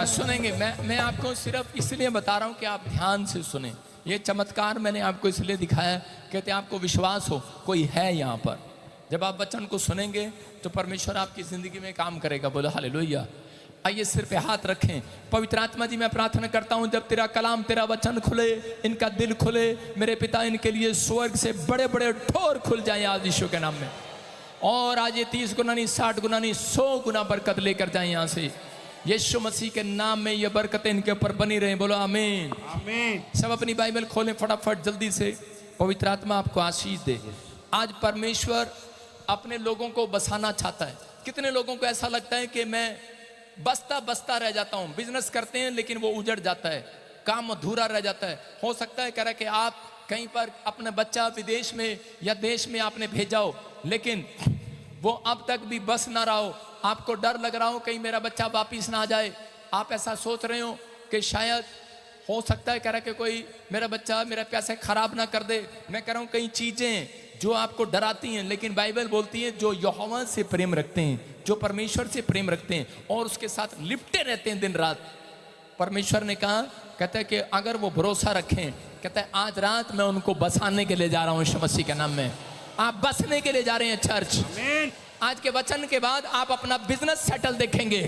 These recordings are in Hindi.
सुनेंगे। मैं आपको सिर्फ इसलिए बता रहा हूँ कि आप ध्यान से सुने। ये चमत्कार मैंने आपको इसलिए दिखाया, कहते आपको विश्वास हो कोई है यहाँ पर। जब आप वचन को सुनेंगे तो परमेश्वर आपकी ज़िंदगी में काम करेगा। बोलो हालेलुया। आइए सिर पे हाथ रखें। पवित्र आत्मा जी, मैं प्रार्थना करता हूँ जब तेरा कलाम, तेरा वचन खुले, इनका दिल खुले मेरे पिता, इनके लिए स्वर्ग से बड़े बड़े ठोर खुल जाए आज यीशु के नाम में। और आज ये 30 गुना नहीं, 60 गुना नहीं, 100 गुना बरकत लेकर जाए यहाँ से। यीशु मसीह के नाम में ये बरकतें इनके ऊपर बनी रहे। बोलो आमीन आमीन। सब अपनी बाइबल खोलें फटाफट जल्दी से। पवित्र आत्मा आपको आशीष दे। आज परमेश्वर अपने लोगों को बसाना चाहता है। कितने लोगों को ऐसा लगता है कि मैं बसता बसता रह जाता हूँ। बिजनेस करते हैं लेकिन वो उजड़ जाता है, काम अधूरा रह जाता है। हो सकता है कह रहा कि आप कहीं पर अपने बच्चा विदेश में या देश में आपने भेजा हो, लेकिन वो अब तक भी बस ना रहा हो। आपको डर लग रहा हो कहीं मेरा बच्चा वापिस ना आ जाए। आप ऐसा सोच रहे हो कि शायद हो सकता है कह रहा कि कोई मेरा बच्चा मेरा पैसे खराब ना कर दे। मैं कह रहा हूँ कई चीज़ें जो आपको डराती हैं, लेकिन बाइबल बोलती है जो यहोवा से प्रेम रखते हैं, जो परमेश्वर से प्रेम रखते हैं और उसके साथ लिपटे रहते हैं दिन रात, परमेश्वर ने कहा, कहता है कि अगर वो भरोसा रखें, कहता है आज रात मैं उनको बसाने के लिए जा रहा हूँ यीशु मसीह के नाम में। आप बसने के लिए जा रहे हैं चर्च। आज के वचन के बाद आप अपना बिजनेस सेटल देखेंगे।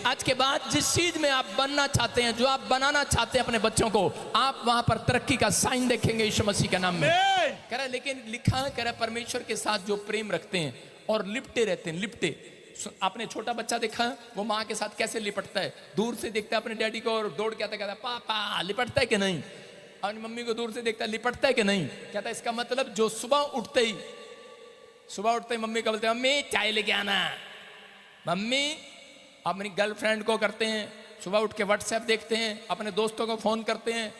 आज के बाद जिस चीज में आप बनना चाहते हैं, जो आप बनाना चाहते हैं अपने बच्चों को, आप वहां पर तरक्की का साइन देखेंगे यीशु मसीह के नाम में। कह रहा है लेकिन लिखा कह रहा है परमेश्वर के साथ जो प्रेम रखते हैं और लिपटे रहते हैं। लिपटे, आपने छोटा बच्चा देखा है वो माँ के साथ कैसे लिपटता है? दूर से देखता है अपने डैडी को और दौड़ के आता, कहता है पापा। लिपटता है कि नहीं? अपनी मम्मी को दूर से देखता है, लिपटता है कि नहीं? कहता है इसका मतलब जो सुबह उठते ही मम्मी को बोलते हैं मम्मी चाय लेके आना। मम्मी अपनी गर्लफ्रेंड को करते हैं, सुबह उठ के व्हाट्सएप देखते हैं, अपने दोस्तों को फोन करते हैं।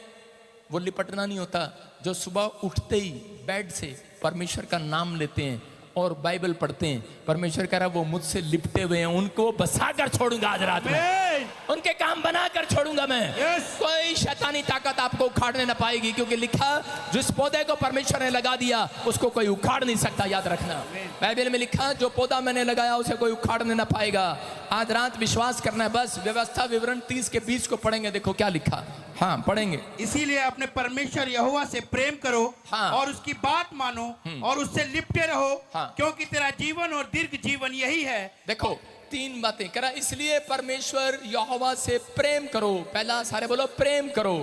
वो लिपटना नहीं होता। जो सुबह उठते ही बेड से परमेश्वर का नाम लेते हैं और बाइबल पढ़ते हैं, परमेश्वर कह रहा है वो मुझसे लिपटे हुए हैं, उनको बसा कर छोड़ूंगा आज रात में, उनके काम बना कर छोड़ूंगा मैं। कोई शैतानी ताकत आपको उखाड़ने ना पाएगी, क्योंकि लिखा जिस पौधे को परमेश्वर ने लगा दिया उसको कोई उखाड़ नहीं सकता। याद रखना, बाइबल में लिखा जो पौधा मैंने लगाया उसे कोई उखाड़ने ना पाएगा। आज रात विश्वास करना है बस। व्यवस्था विवरण 30 के 20 को पढ़ेंगे, देखो क्या लिखा। हाँ पढ़ेंगे। इसीलिए अपने परमेश्वर यहोवा से प्रेम करो। हाँ। और उसकी बात मानो और उससे लिपटे रहो। हाँ। क्योंकि तेरा जीवन और दीर्घ जीवन यही है। देखो 3 बातें करा। इसलिए परमेश्वर यहोवा से प्रेम करो। पहला, सारे बोलो प्रेम करो।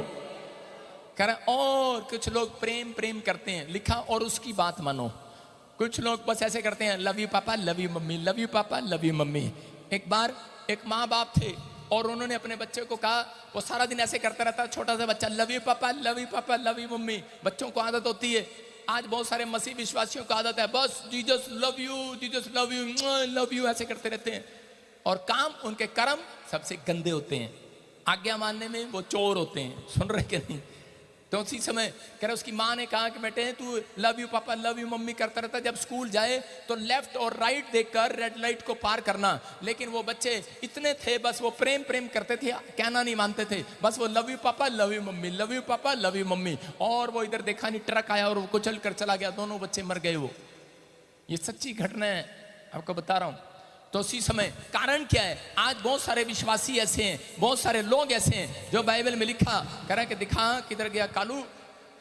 करा और कुछ लोग प्रेम करते हैं, लिखा और उसकी बात मानो। कुछ लोग बस ऐसे करते हैं, लव यू पापा love you mummy, love you पापा लव यू मम्मी। एक बार एक माँ बाप थे और उन्होंने अपने बच्चे को कहा, वो सारा दिन ऐसे करता रहता, छोटा सा बच्चा, लव यू पापा लव यू पापा लव यू मम्मी। बच्चों को आदत होती है। आज बहुत सारे मसीह विश्वासियों को आदत है बस Jesus love you, Jesus love you, love you ऐसे करते रहते हैं। और काम, उनके कर्म सबसे गंदे होते हैं। आज्ञा मानने में वो चोर होते हैं। सुन रहे कि नहीं? तो उसी समय कह रहे उसकी माँ ने कहा कि बेटे तू लव यू पापा लव यू मम्मी करता रहता, जब स्कूल जाए तो लेफ्ट और राइट देखकर रेड लाइट को पार करना। लेकिन वो बच्चे इतने थे, बस वो प्रेम करते थे, कहना नहीं मानते थे। बस वो लव यू पापा love you mummy, love you पापा लव यू मम्मी। और वो इधर देखा नहीं, ट्रक आया और वो कुचल कर चला गया, दोनों बच्चे मर गए। वो ये सच्ची घटना है, आपको बता रहा हूँ। तो उसी समय कारण क्या है? आज बहुत सारे विश्वासी ऐसे हैं, बहुत सारे लोग ऐसे हैं जो बाइबल में लिखा कह रहा है कि दिखा किधर गया कालू,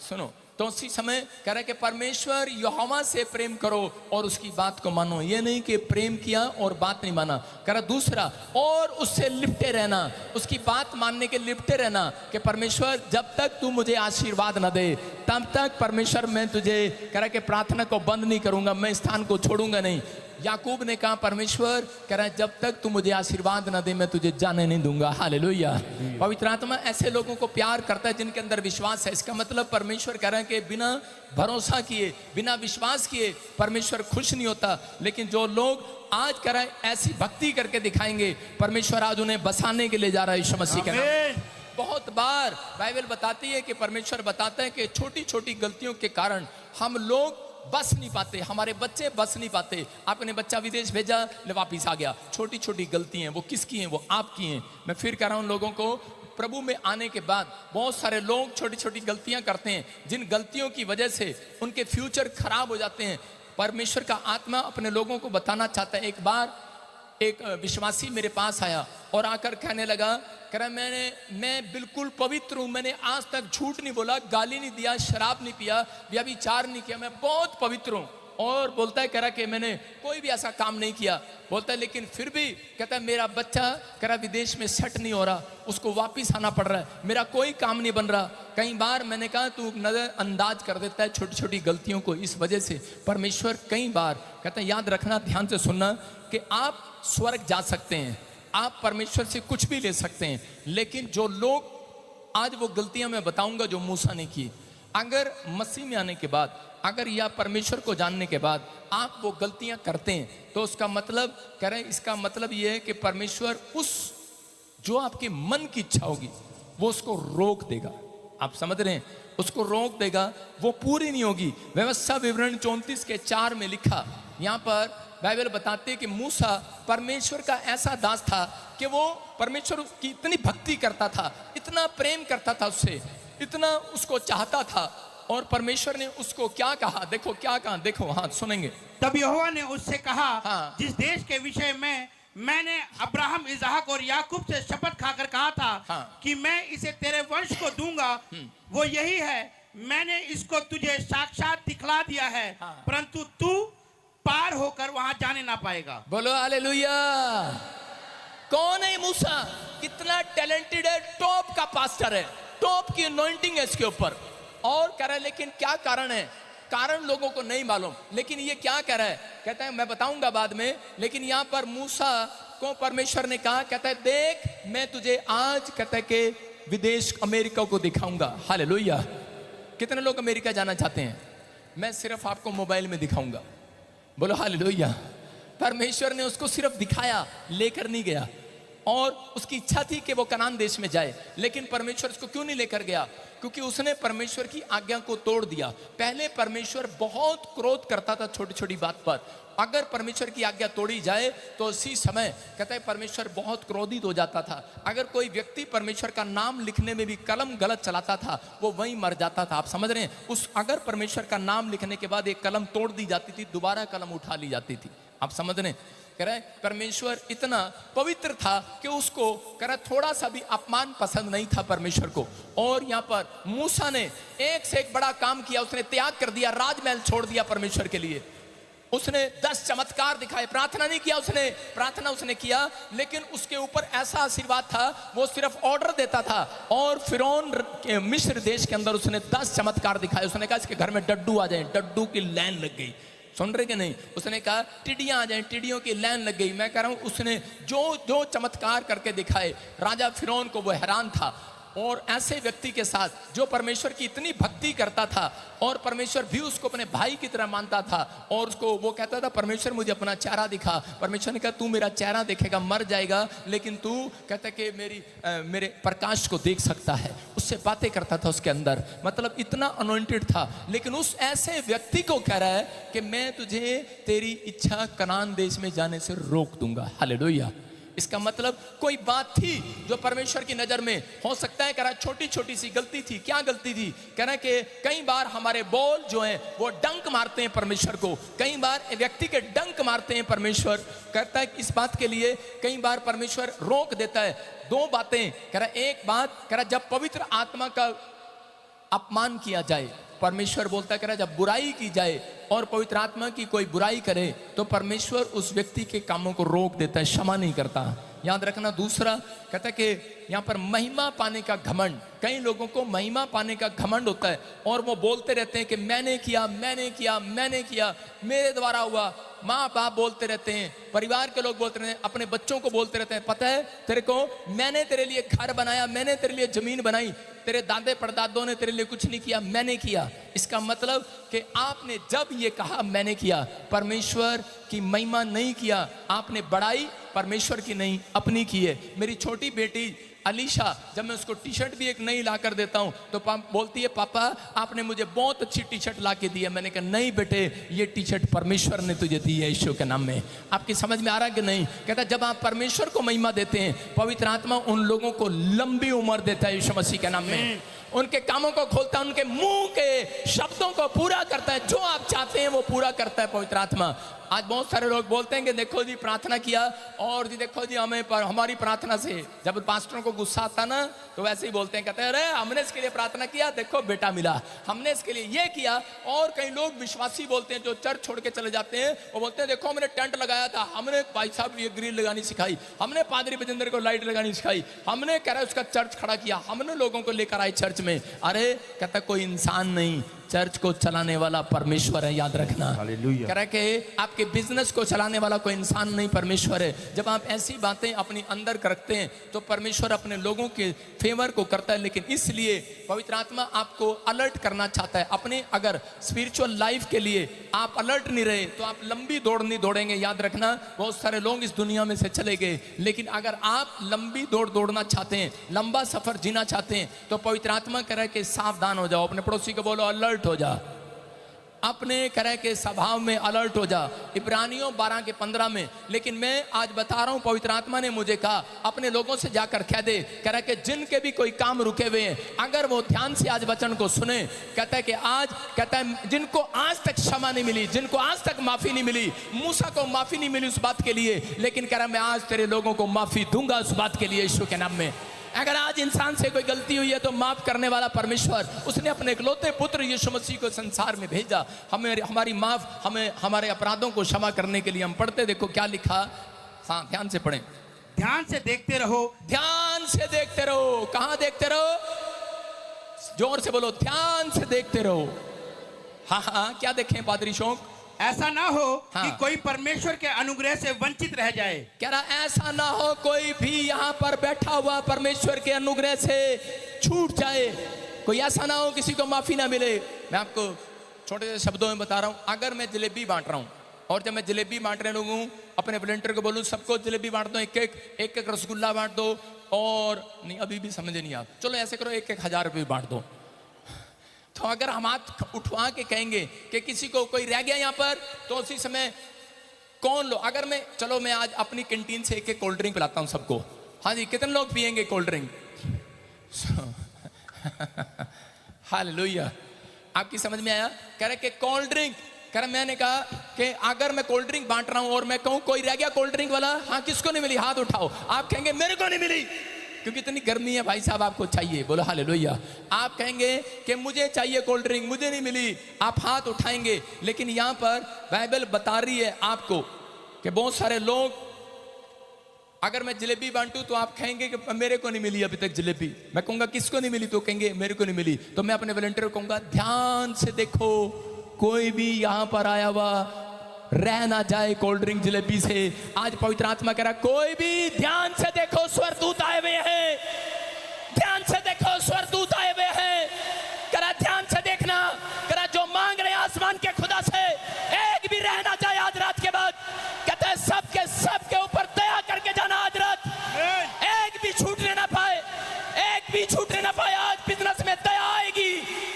सुनो। तो उसी समय कह रहा है कि परमेश्वर यहोवा से प्रेम करो और उसकी बात को मानो। ये नहीं कि प्रेम किया और बात नहीं माना। कह रहा दूसरा, और उससे लिपटे रहना, उसकी बात मानने के लिपटे रहना कि परमेश्वर जब तक तू मुझे आशीर्वाद न दे तब तक परमेश्वर मैं तुझे कह रहा है कि प्रार्थना को बंद नहीं करूंगा, मैं स्थान को छोड़ूंगा नहीं। याकूब ने कहा परमेश्वर कह रहा है जब तक तू मुझे आशीर्वाद ना दे मैं तुझे जाने नहीं दूंगा। हालेलुया। पवित्र आत्मा ऐसे लोगों को प्यार करता है जिनके अंदर विश्वास है। इसका मतलब परमेश्वर कह रहा है कि बिना भरोसा किए, बिना विश्वास किए परमेश्वर खुश नहीं होता। लेकिन जो लोग आज कह रहा है ऐसी भक्ति करके दिखाएंगे, परमेश्वर आज उन्हें बसाने के लिए जा रहा है यीशु मसीह के नाम। बहुत बार बाइबल बताती है कि परमेश्वर बताता है कि छोटी छोटी गलतियों के कारण हम लोग बस नहीं पाते, हमारे बच्चे बस नहीं पाते। आपने बच्चा विदेश भेजा, ले वापिस आ गया। छोटी छोटी गलती हैं, वो किसकी हैं? वो आपकी हैं। मैं फिर कह रहा हूँ लोगों को, प्रभु में आने के बाद बहुत सारे लोग छोटी छोटी गलतियां करते हैं, जिन गलतियों की वजह से उनके फ्यूचर खराब हो जाते हैं। परमेश्वर का आत्मा अपने लोगों को बताना चाहता है। एक बार एक विश्वासी मेरे पास आया और आकर कहने लगा, कह रहा मैं बिल्कुल पवित्र हूँ, मैंने आज तक झूठ नहीं बोला, गाली नहीं दिया, शराब नहीं पिया, व्यभिचार नहीं किया, मैं बहुत पवित्र हूँ। और बोलता है, कह रहा कि मैंने कोई भी ऐसा काम नहीं किया। बोलता है लेकिन फिर भी कहता है मेरा बच्चा कह रहा विदेश में सेट नहीं हो रहा, उसको वापिस आना पड़ रहा है, मेरा कोई काम नहीं बन रहा। कई बार मैंने कहा तू नज़रअंदाज कर देता है छोटी छोटी गलतियों को, इस वजह से परमेश्वर कई बार कहता है याद रखना, ध्यान से सुनना कि आप स्वर्ग जा सकते हैं, आप परमेश्वर से कुछ भी ले सकते हैं, लेकिन जो लोग आज वो गलतियां मैं बताऊंगा जो मूसा ने की, अगर मसीह में आने के बाद, अगर या परमेश्वर को जानने के बाद आप वो गलतियां करते हैं तो उसका मतलब कह रहे हैं, इसका मतलब ये है कि परमेश्वर उस जो आपके मन की इच्छा होगी वो उसको रोक देगा। आप समझ रहे हैं, उसको रोक देगा, वो पूरी नहीं होगी। व्यवस्था विवरण 34:4 में लिखा, यहाँ पर बाइबल बताते हैं कि मूसा परमेश्वर का ऐसा दास था कि वो परमेश्वर की इतनी भक्ति करता था, इतना प्रेम करता था उससे, इतना उसको चाहता था, और परमेश्वर ने उसको क्या कहा, देखो क्या कहा, देखो हाँ सुनेंगे। तब यहोवा ने उससे कहा, हाँ। जिस देश के विषय में मैंने अब्राहम, इसहाक और याकूब से शपथ खाकर कहा था हाँ। कि मैं इसे तेरे वंश को दूंगा, वो यही है। मैंने इसको तुझे साक्षात दिखला दिया है, हाँ। परंतु तू पार होकर वहां जाने ना पाएगा। बोलो हालेलुया। कौन है मूसा? कितना टैलेंटेड है, टॉप का पास्टर है, टॉप की अनॉइंटिंग है इसके ऊपर। और कह रहा है लेकिन क्या कारण है, कारण लोगों को नहीं मालूम, लेकिन ये क्या कह रहा है, कहता है मैं बताऊंगा बाद में। लेकिन यहाँ पर मूसा को परमेश्वर ने कहा, कहता है देख मैं तुझे आज कहता है कि विदेश अमेरिका को दिखाऊंगा। हालेलुया। कितने लोग अमेरिका जाना चाहते हैं? मैं सिर्फ आपको मोबाइल में दिखाऊंगा। बोलो हालेलुया। परमेश्वर ने उसको सिर्फ दिखाया, लेकर नहीं गया। और उसकी इच्छा थी कि वो कनान देश में जाए, लेकिन परमेश्वर उसको क्यों नहीं लेकर गया? क्योंकि उसने परमेश्वर की आज्ञा को तोड़ दिया। पहले परमेश्वर बहुत क्रोध करता था छोटी छोटी बात पर, अगर परमेश्वर की आज्ञा तोड़ी जाए तो उसी समय कहता है परमेश्वर बहुत क्रोधित हो जाता था। अगर कोई व्यक्ति परमेश्वर का नाम लिखने में भी कलम गलत चलाता था, वो वहीं मर जाता था। आप समझ रहे हैं? उस अगर परमेश्वर का नाम लिखने के बाद एक कलम तोड़ दी जाती थी, दोबारा कलम उठा ली जाती थी। आप समझ रहे हैं? कह रहा है परमेश्वर इतना पवित्र था कि उसको कह रहा थोड़ा सा भी अपमान पसंद नहीं था परमेश्वर को। और यहाँ पर मूसा ने एक से एक बड़ा काम किया, उसने त्याग कर दिया, राजमहल छोड़ दिया परमेश्वर के लिए। उसने 10 चमत्कार दिखाए, प्रार्थना नहीं किया उसने, प्रार्थना उसने किया लेकिन उसके ऊपर ऐसा आशीर्वाद था, वो सिर्फ ऑर्डर देता था। और फिरौन के मिस्र देश के अंदर उसने 10 चमत्कार दिखाए। उसने कहा इसके घर में डड्डू आ जाए, डड्डू की लाइन लग गई। सुन रहे कि नहीं? उसने कहा टिड्डियां आ जाएं, टिड्डियों की लाइन लग गई। मैं कह रहा हूं उसने जो चमत्कार करके दिखाए, राजा फिरौन को वो हैरान था। और ऐसे व्यक्ति के साथ जो परमेश्वर की इतनी भक्ति करता था और परमेश्वर भी उसको अपने भाई की तरह मानता था, और उसको वो कहता था परमेश्वर मुझे अपना चेहरा दिखा। परमेश्वर ने कहा तू मेरा चेहरा देखेगा मर जाएगा, लेकिन तू कहता कि मेरे प्रकाश को देख सकता है। उससे बातें करता था उसके अंदर, मतलब इतना अनॉइंटेड था। लेकिन उस ऐसे व्यक्ति को कह रहा है कि मैं तुझे तेरी इच्छा कनान देश में जाने से रोक दूंगा। हालेलुया। इसका मतलब कोई बात थी जो परमेश्वर की नजर में हो सकता है, कह रहा छोटी छोटी सी गलती थी। क्या गलती थी? कह रहा कि कई बार हमारे बोल जो हैं वो डंक मारते हैं परमेश्वर को, कई बार व्यक्ति के डंक मारते हैं परमेश्वर। कहता है इस बात के लिए कई बार परमेश्वर रोक देता है। 2 बातें कह रहा, एक बात कह रहा जब पवित्र आत्मा का अपमान किया जाए, परमेश्वर बोलता है जब बुराई की जाए और पवित्र आत्मा की कोई बुराई करे तो परमेश्वर उस व्यक्ति के कामों को रोक देता है, क्षमा नहीं करता। याद रखना। दूसरा कहता है कि यहाँ पर महिमा पाने का घमंड, कई लोगों को महिमा पाने का घमंड होता है और वो बोलते रहते हैं कि मैंने किया, मैंने किया, मैंने किया, मेरे द्वारा हुआ। माँ बाप बोलते रहते हैं, परिवार के लोग बोलते रहते हैं, अपने बच्चों को बोलते रहते हैं, पता है तेरे को मैंने तेरे लिए घर बनाया, मैंने तेरे लिए जमीन बनाई, तेरे दादे परदादों ने तेरे लिए कुछ नहीं किया, मैंने किया। इसका मतलब कि आपने जब ये कहा मैंने किया, परमेश्वर की महिमा नहीं किया, आपने बड़ाई परमेश्वर की नहीं अपनी की है। मेरी छोटी बेटी अलीशा, जब मैं उसको टी शर्ट भी एक नई ला कर देता हूँ तो बोलती है पापा आपने मुझे बहुत अच्छी टी शर्ट ला के दी है। मैंने कहा नहीं बेटे, ये टी शर्ट परमेश्वर ने तुझे दी है यीशु के नाम में। आपकी समझ में आ रहा है कि नहीं? कहता जब आप परमेश्वर को महिमा देते हैं, पवित्र आत्मा उन लोगों को लंबी उम्र देता है यीशु मसीह के नाम में। उनके कामों को खोलता है, उनके मुंह के शब्दों को पूरा करता है, जो आप चाहते हैं वो पूरा करता है पवित्र आत्मा। आज बहुत सारे लोग बोलते हैं कि देखो जी प्रार्थना किया और जी देखो जी हमें पर हमारी प्रार्थना से, जब पास्टरों को गुस्सा आता ना तो वैसे ही बोलते हैं, कहते हैं अरे हमने इसके लिए प्रार्थना किया देखो बेटा मिला, हमने इसके लिए ये किया। और कई लोग विश्वासी बोलते हैं जो चर्च छोड़ के चले जाते हैं, वो बोलते हैं देखो हमने टेंट लगाया था, हमने भाई साहब ये ग्रिल लगानी सिखाई, हमने पादरी बजिंदर को लाइट लगानी सिखाई, हमने कह रहा है उसका चर्च खड़ा किया, हमने लोगों को लेकर आए चर्च में। अरे कहता कोई इंसान नहीं, चर्च को चलाने वाला परमेश्वर है, याद रखना। हालेलुया। कह रहा है कि आपके बिजनेस को चलाने वाला कोई इंसान नहीं, परमेश्वर है। जब आप ऐसी बातें अपने अंदर रखते हैं तो परमेश्वर अपने लोगों के फेवर को करता है। लेकिन इसलिए पवित्र आत्मा आपको अलर्ट करना चाहता है। अपने अगर स्पिरिचुअल लाइफ के लिए आप अलर्ट नहीं रहे तो आप लंबी दौड़ नहीं दौड़ेंगे, याद रखना। बहुत सारे लोग इस दुनिया में से चले गए, लेकिन अगर आप लंबी दौड़ दौड़ना चाहते हैं, लंबा सफर जीना चाहते हैं, तो पवित्र आत्मा कह रहा है कि सावधान हो जाओ। अपने पड़ोसी को बोलो अलर्ट हो जा, अपने तरह के स्वभाव में अलर्ट हो जा। इब्रानियों 12:15 में। लेकिन मैं आज बता रहा हूं, पवित्र आत्मा ने मुझे कहा अपने लोगों से जाकर कह दे, कह रहा है कि जिनके भी कोई काम रुके हुए हैं, अगर वो ध्यान से आज वचन को सुने, कहता है कि आज, कहता है जिनको आज तक क्षमा नहीं मिली, जिनको आज तक माफी नहीं मिली, मूसा को माफी नहीं मिली उस बात के लिए, लेकिन कह रहा मैं आज तेरे लोगों को माफी दूंगा उस बात के लिए यीशु के नाम में। अगर आज इंसान से कोई गलती हुई है तो माफ करने वाला परमेश्वर, उसने अपने इकलौते पुत्र यीशु मसीह को संसार में भेजा हमें हमारी माफ, हमें हमारे अपराधों को क्षमा करने के लिए। हम पढ़ते देखो क्या लिखा, हाँ ध्यान से पढ़ें। ध्यान से देखते रहो, ध्यान से देखते रहो। कहां देखते रहो? जोर से बोलो, ध्यान से देखते रहो। हाँ हाँ, क्या देखें पादरी शौक? ऐसा ना हो हाँ। कि कोई परमेश्वर के अनुग्रह से वंचित रह जाए। कह रहा ऐसा ना हो कोई भी यहाँ पर बैठा हुआ परमेश्वर के अनुग्रह से छूट जाए, कोई ऐसा ना हो किसी को माफी ना मिले। मैं आपको छोटे से शब्दों में बता रहा हूँ। अगर मैं जलेबी बांट रहा हूँ और जब मैं जलेबी बांटने लगूँ, अपने वॉलंटियर को बोलूँ सबको जलेबी बांट दो, एक एक रसगुल्ला बांट दो, और नहीं अभी भी समझे नहीं आप, चलो ऐसे करो 1,000 रुपये बांट दो। तो अगर हम हाथ उठवा के कहेंगे कि किसी को कोई रह गया यहाँ पर, तो उसी समय कौन लोग, अगर मैं, चलो मैं आज अपनी कैंटीन से एक कोल्ड ड्रिंक पिलाता हूँ सबको, हाँ जी कितने लोग पियेंगे कोल्ड ड्रिंक? हालेलुया। आपकी समझ में आया? कह रहे कि कोल्ड ड्रिंक, कह रहे मैंने कहा कि अगर मैं कोल्ड ड्रिंक बांट रहा हूं और मैं कहूं कोई रह गया कोल्ड ड्रिंक वाला, हाँ किसको नहीं मिली हाथ उठाओ, आप कहेंगे मेरे को नहीं मिली, क्योंकि इतनी गर्मी है भाई साहब आपको चाहिए, बोलो हालेलुया। आप कहेंगे कि मुझे चाहिए कोल्ड ड्रिंक, मुझे नहीं मिली, आप हाथ उठाएंगे। लेकिन यहाँ पर बाइबल बता रही है आपको कि बहुत सारे लोग, अगर मैं जलेबी बांटूं तो आप कहेंगे कि मेरे को नहीं मिली अभी तक जलेबी, मैं कहूंगा किसको नहीं मिली, तो कहेंगे मेरे को नहीं मिली। तो मैं अपने वॉलंटियर को कहूंगा ध्यान से देखो, कोई भी यहाँ पर आया हुआ रह ना जाए कोल्ड ड्रिंक जलेबी से। आज पवित्र आत्मा कह रहा कोई भी ध्यान से देखो, स्वर्गदूत आए हुए हैं, ध्यान से देखो स्वर्गदूत आए हुए हैं। करा ध्यान से देखना, करा जो मांग रहे आसमान के खुदा से, एक भी रह ना जाए आज रात के बाद। कहते हैं सबके ऊपर दया करके जाना आज रात, एक भी छूटने ना पाए, एक भी छूटने ना पाए। आज बिजनेस में दया आएगी,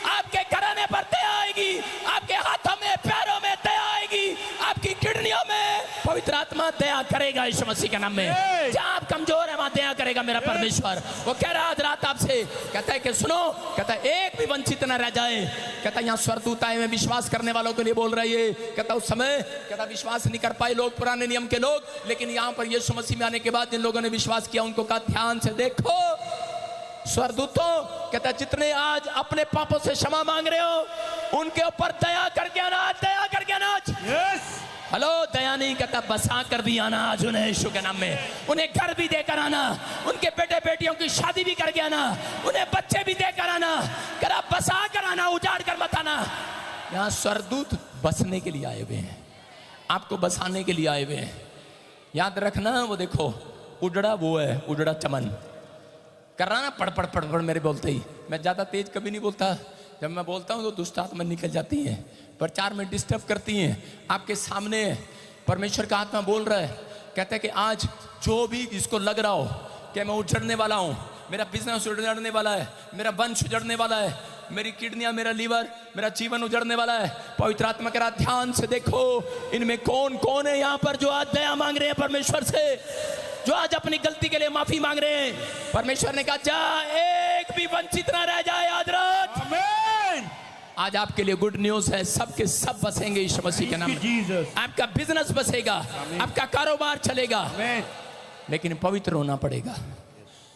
आपके घराने पर दया आएगी, आपके हाथों में पैरों में दया आएगी, आपकी किडनियों में पवित्र आत्मा दया करेगा यीशु मसीह के नाम में। जहां आप कमजोर है वहां दया करेगा मेरा परमेश्वर। वो कह रहा आज रात आपसे, कहता है कि सुनो, कहता है एक भी वंचित न रह जाए। कहता है यहाँ स्वर्गदूत आए, मैं विश्वास करने वालों के लिए बोल रही है। कहता उस समय, कहता विश्वास नहीं कर पाए लोग, पुराने नियम के लोग, लेकिन यहाँ पर यीशु मसीह में आने के बाद जिन लोगों ने विश्वास किया उनको कहा ध्यान से देखो स्वर्गदूतों, कहता जितने आज अपने पापों से क्षमा मांग रहे हो उनके ऊपर दया करके आना, दया करके आना। हेलो, दया नहीं कहता बसा कर भी आना आज उन्हें यीशु के नाम में, उन्हें घर भी देकर आना, उनके बेटे बेटियों की शादी भी करके आना, उन्हें बच्चे भी देकर आना, करा बसा कर आना, उजाड़ कर मत आना। यहाँ स्वर्गदूत बसने के लिए आए हुए हैं, आपको बसाने के लिए आए हुए हैं। याद रखना, वो देखो उजड़ा वो है, उजड़ा चमन कर रहा ना, पढ़ पढ़ पढ़ पढ़ मेरे बोलते ही। मैं ज़्यादा तेज कभी नहीं बोलता, जब मैं बोलता हूँ तो दुष्ट आत्मा निकल जाती हैं, प्रचार में डिस्टर्ब करती हैं। आपके सामने परमेश्वर का आत्मा बोल रहा है, कहता है कि आज जो भी जिसको लग रहा हो कि मैं उजड़ने वाला हूँ, मेरा बिजनेस उजड़ने वाला है, मेरा वंश उजड़ने वाला है, मेरी किडनियाँ, मेरा लीवर, मेरा जीवन उजड़ने वाला है, पवित्र आत्मा कह रहा ध्यान से देखो इनमें कौन कौन है यहाँ पर जो आज दया मांग रहे हैं परमेश्वर से, जो आज अपनी गलती के लिए माफी मांग रहे हैं। परमेश्वर ने कहा जा एक भी वंचित ना रह जाए आज रात, आमीन। आज आपके लिए गुड न्यूज है, सबके सब बसेंगे यीशु मसीह के नाम में। जीसस। आपका बिजनेस बसेगा, आपका कारोबार चलेगा, आमीन। लेकिन पवित्र होना पड़ेगा।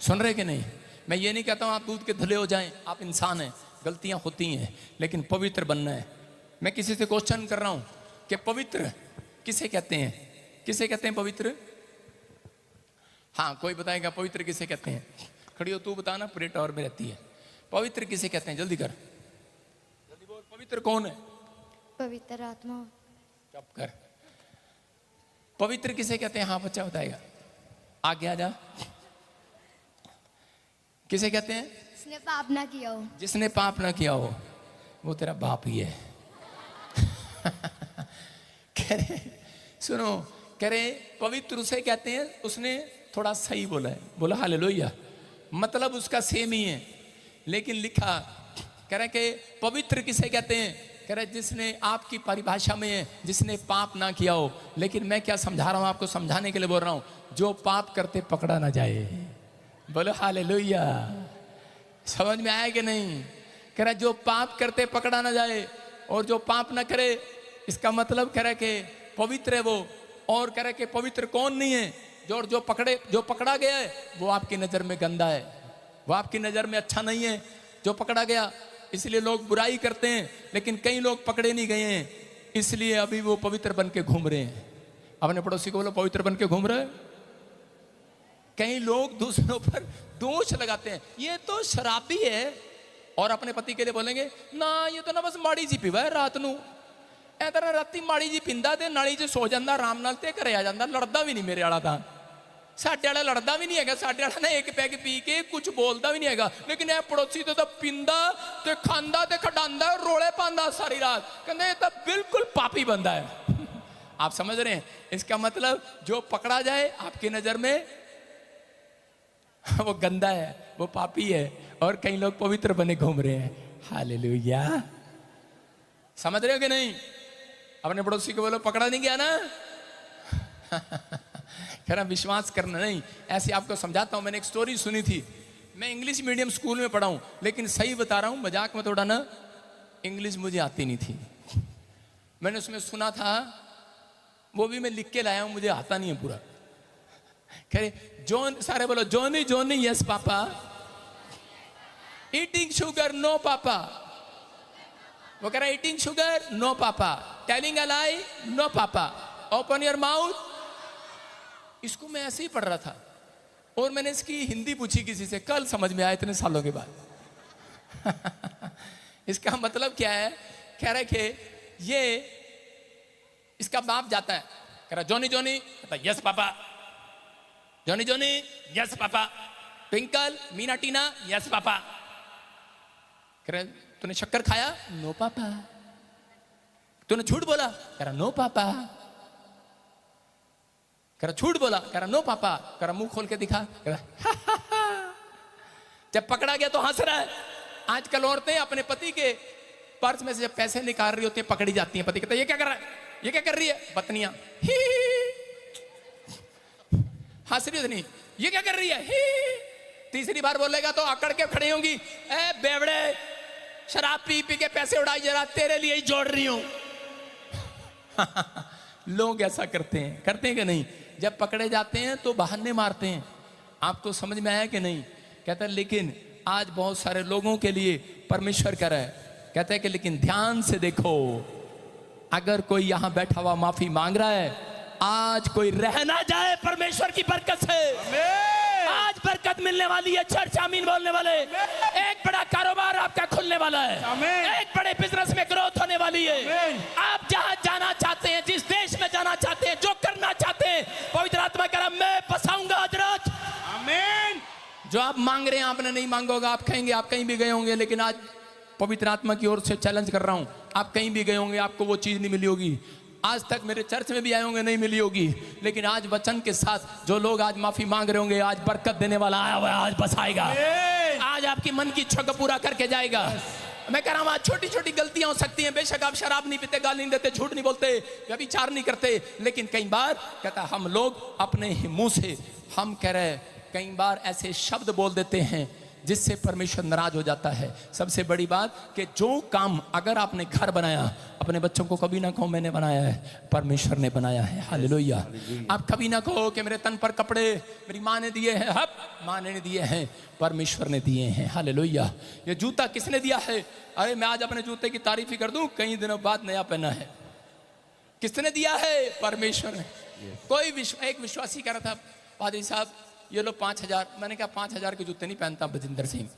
सुन रहे कि नहीं? मैं ये नहीं कहता हूं आप दूध के धुले हो जाएं, आप इंसान हैं, गलतियां होती हैं, लेकिन पवित्र बनना है। मैं किसी से क्वेश्चन कर रहा हूं कि पवित्र किसे कहते हैं? किसे कहते हैं पवित्र? हाँ, कोई बताएगा पवित्र किसे कहते हैं? खड़ी हो तू बताना, पूरे टावर में रहती है। पवित्र किसे कहते हैं? जल्दी कर, जल्दी बोल। पवित्र कौन है? पवित्र आत्मा। चुप कर। पवित्र किसे कहते हैं? हाँ, बच्चा बताएगा, आगे आ जा। किसे कहते हैं? जिसने पाप ना किया हो। जिसने पाप ना किया हो, वो तेरा बाप ही है। कह रहे, सुनो, कह रहे पवित्र उसे कहते हैं, उसने थोड़ा सही बोला है, बोला हालेलुया, मतलब उसका सेम ही है, लेकिन लिखा कह रहे कि पवित्र किसे कहते हैं? कह रहे जिसने, आपकी परिभाषा में है जिसने पाप ना किया हो। लेकिन मैं क्या समझा रहा हूं, आपको समझाने के लिए बोल रहा हूं, जो पाप करते पकड़ा ना जाए। बोलो हालेलुया। समझ में आया कि नहीं? कह रहा जो पाप करते पकड़ा ना जाए, और जो पाप ना करे, इसका मतलब कह रहा कि पवित्र है वो। और कह रहा कि पवित्र कौन नहीं है? जो पकड़ा गया है वो आपकी नजर में गंदा है, वो आपकी नजर में अच्छा नहीं है जो पकड़ा गया। इसलिए लोग बुराई करते हैं, लेकिन कई लोग पकड़े नहीं गए हैं, इसलिए अभी वो पवित्र बन के घूम रहे हैं। अपने पड़ोसी को बोलो पवित्र बन के घूम रहे हैं। कई लोग दूसरों पर दोष लगाते हैं, ये तो शराबी है, और अपने पति के लिए बोलेंगे ना ये तो ना बस माड़ी जी पीवा है रात नू, ऐसा राती माड़ी जी पींदा ते नाली च सो जाता आराम नाल ते घरे आ जाता, लड़दा भी नहीं मेरे वाला। था साडे वाला लड़दा भी नहीं है, साडे वाला ना एक पैग पी के कुछ बोलता भी नहीं है, लेकिन यह पड़ोसी तो पींदा ते खांदा ते खडांदा रोले पांदा सारी रात। कहते ये तो बिल्कुल पापी बंदा है। आप समझ रहे हैं? इसका मतलब जो पकड़ा जाए आपकी नजर में वो गंदा है, वो पापी है, और कई लोग पवित्र बने घूम रहे हैं। हालेलुया। समझ रहे हो कि नहीं? अपने पड़ोसी को बोलो पकड़ा नहीं गया ना। कह रहा विश्वास करना नहीं। ऐसे आपको समझाता हूं, मैंने एक स्टोरी सुनी थी। मैं इंग्लिश मीडियम स्कूल में पढ़ा हूं, लेकिन सही बता रहा हूं, मजाक में थोड़ा ना, इंग्लिश मुझे आती नहीं थी। मैंने उसमें सुना था, वो भी मैं लिख के लाया हूं, मुझे आता नहीं है पूरा। कह रहे जॉन, सारे बोलो Johnny Johnny yes papa, eating sugar no papa. वो कह रहा है eating sugar no papa, telling a lie no papa, open your mouth. इसको मैं ऐसे ही पढ़ रहा था, और मैंने इसकी हिंदी पूछी किसी से, कल समझ में आया इतने सालों के बाद। इसका मतलब क्या है? कह रहा है कि ये इसका बाप जाता है, कह रहा जॉनी जॉनी, कहता yes papa, Johnny Johnny yes papa, twinkle Meena Tina yes papa. कह रहा तूने शक्कर खाया? नो पापा। तूने झूठ बोला? कह रहा नो पापा। कह रहा झूठ बोला? कह रहा नो पापा। कह रहा मुंह खोल के दिखा। कह रहा जब पकड़ा गया तो हंस रहा है। आजकल औरतें अपने पति के पर्स में से जब पैसे निकाल रही होती है, पकड़ी जाती हैं, पति कहता है ये क्या कर रहा है, ये क्या कर रही है? पत्नियां हंस रही नहीं, ये क्या कर रही है? तीसरी बार बोलेगा तो अकड़ के खड़ी होंगी, ए बेवड़े शराब पी पी के पैसे उड़ाई, जरा तेरे लिए ही जोड़ रही हूं। लोग ऐसा करते हैं कि नहीं? जब पकड़े जाते हैं तो बहाने मारते हैं। आपको समझ में आया कि नहीं? कहता है लेकिन आज बहुत सारे लोगों के लिए परमेश्वर कह रहा है, कहता है कि लेकिन ध्यान से देखो, अगर कोई यहां बैठा हुआ माफी मांग रहा है, आज कोई रह ना जाए परमेश्वर की बरकत से। आज बरकत मिलने वाली है। चर्च आमीन बोलने वाले। एक बड़ा कारोबार आपका खुलने वाला है, एक बड़े बिजनेस में ग्रोथ होने वाली है। आप जहां जाना चाहते हैं, जिस देश में जाना चाहते हैं, जो करना चाहते हैं, पवित्र आत्मा कह रहा मैं बसाऊंगा हजरत। आमीन। जो आप मांग रहे हैं आपने नहीं मांगा होगा, आप कहेंगे आप कहीं भी गए होंगे, लेकिन आज पवित्र आत्मा की ओर से चैलेंज कर रहा हूं, आप कहीं भी गए होंगे, आपको वो चीज नहीं मिली होगी। आज तक मेरे चर्च में भी आए होंगे, नहीं मिली होगी, लेकिन आज वचन के साथ जो लोग आज माफी मांग रहे होंगे, आज बरकत देने वाला आया हुआ है, आज बसाएगा, आज आपकी मन की इच्छा को पूरा करके जाएगा। मैं कह रहा हूं आज छोटी छोटी गलतियां हो सकती हैं, बेशक आप शराब नहीं पीते, गाली नहीं देते, झूठ नहीं बोलते, व्यभिचार नहीं करते, लेकिन कई बार कहता हम लोग अपने ही मुंह से हम कह रहे कई बार ऐसे शब्द बोल देते हैं जिससे परमेश्वर नाराज हो जाता है। सबसे बड़ी बात कि जो काम अगर आपने घर बनाया, अपने बच्चों को कभी ना कहो मैंने बनाया है, परमेश्वर ने बनाया है। हालेलुया। आप कभी ना कहो कि मेरे तन पर कपड़े मेरी माँ ने दिए हैं, हब माँ ने दिए हैं, परमेश्वर ने दिए हैं। हालेलुया। ये जूता किसने दिया है? अरे मैं आज अपने जूते की तारीफ ही कर दूं, कई दिनों बाद नया पहना है। किसने दिया है? परमेश्वर ने। एक विश्वासी कह रहा था, पादरी साहब ये लो 5,000। मैंने कहा 5,000 के जूते नहीं पहनता बजिंदर सिंह।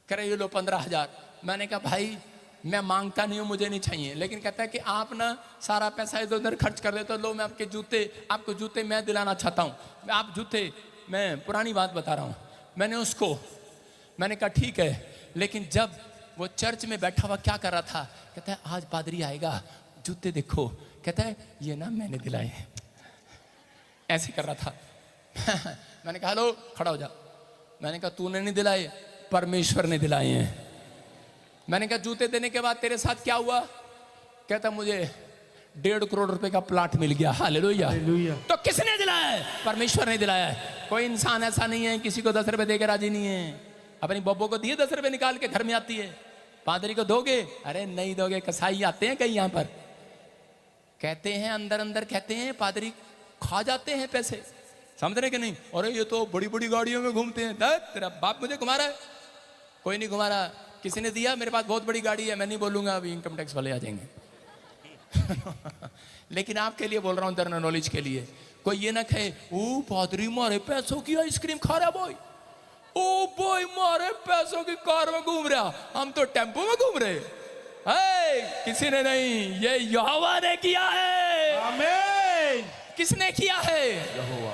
कह रहे ये लो 15,000। मैंने कहा भाई मैं मांगता नहीं हूँ, मुझे नहीं चाहिए, लेकिन कहता है कि आप ना सारा पैसा इधर उधर खर्च कर देते हो। लो मैं आपको जूते मैं दिलाना चाहता हूँ। आप जूते, मैं पुरानी बात बता रहा हूँ, मैंने कहा ठीक है। लेकिन जब वो चर्च में बैठा हुआ क्या कर रहा था, कहता है आज पादरी आएगा, जूते देखो। कहता है ये ना मैंने दिलाए हैं। ऐसे कर रहा था। मैंने कहा हेलो खड़ा हो जा। मैंने कहा तूने नहीं दिलाए, परमेश्वर ने दिलाए हैं। मैंने कहा जूते देने के बाद तेरे साथ क्या हुआ? कहता मुझे 1.5 करोड़ रुपए का प्लाट मिल गया। हालेलुया। तो किसने दिलाया है? परमेश्वर ने दिलाया है। कोई इंसान ऐसा नहीं है किसी को 10 रुपए देकर राजी नहीं है। अपनी बब्बो को दिए 10 रुपए निकाल के घर में आती है, पादरी को दोगे? अरे नहीं दोगे। कसाई आते हैं कहीं यहाँ पर, कहते हैं अंदर अंदर कहते हैं पादरी खा जाते हैं पैसे, समझ रहे कि नहीं? अरे ये तो बड़ी बड़ी गाड़ियों में घूमते हैं। तेरा बाप मुझे घुमा रहा है? कोई नहीं घुमा रहा। किसी ने दिया? मेरे पास बहुत बड़ी गाड़ी है, मैं नहीं बोलूंगा, अभी इनकम टैक्स वाले आ जाएंगे। लेकिन आपके लिए बोल रहा हूँ, जनरल नॉलेज के लिए। कोई ये ना कहे ओ पादरी मारे पैसों की आइसक्रीम खा रहा बॉय, ओ बॉय मारे पैसों की कार में घूम रहा, हम तो टेम्पो में घूम रहे। किसी ने नहीं, ये यहोवा ने किया है। आमीन। किसने किया है?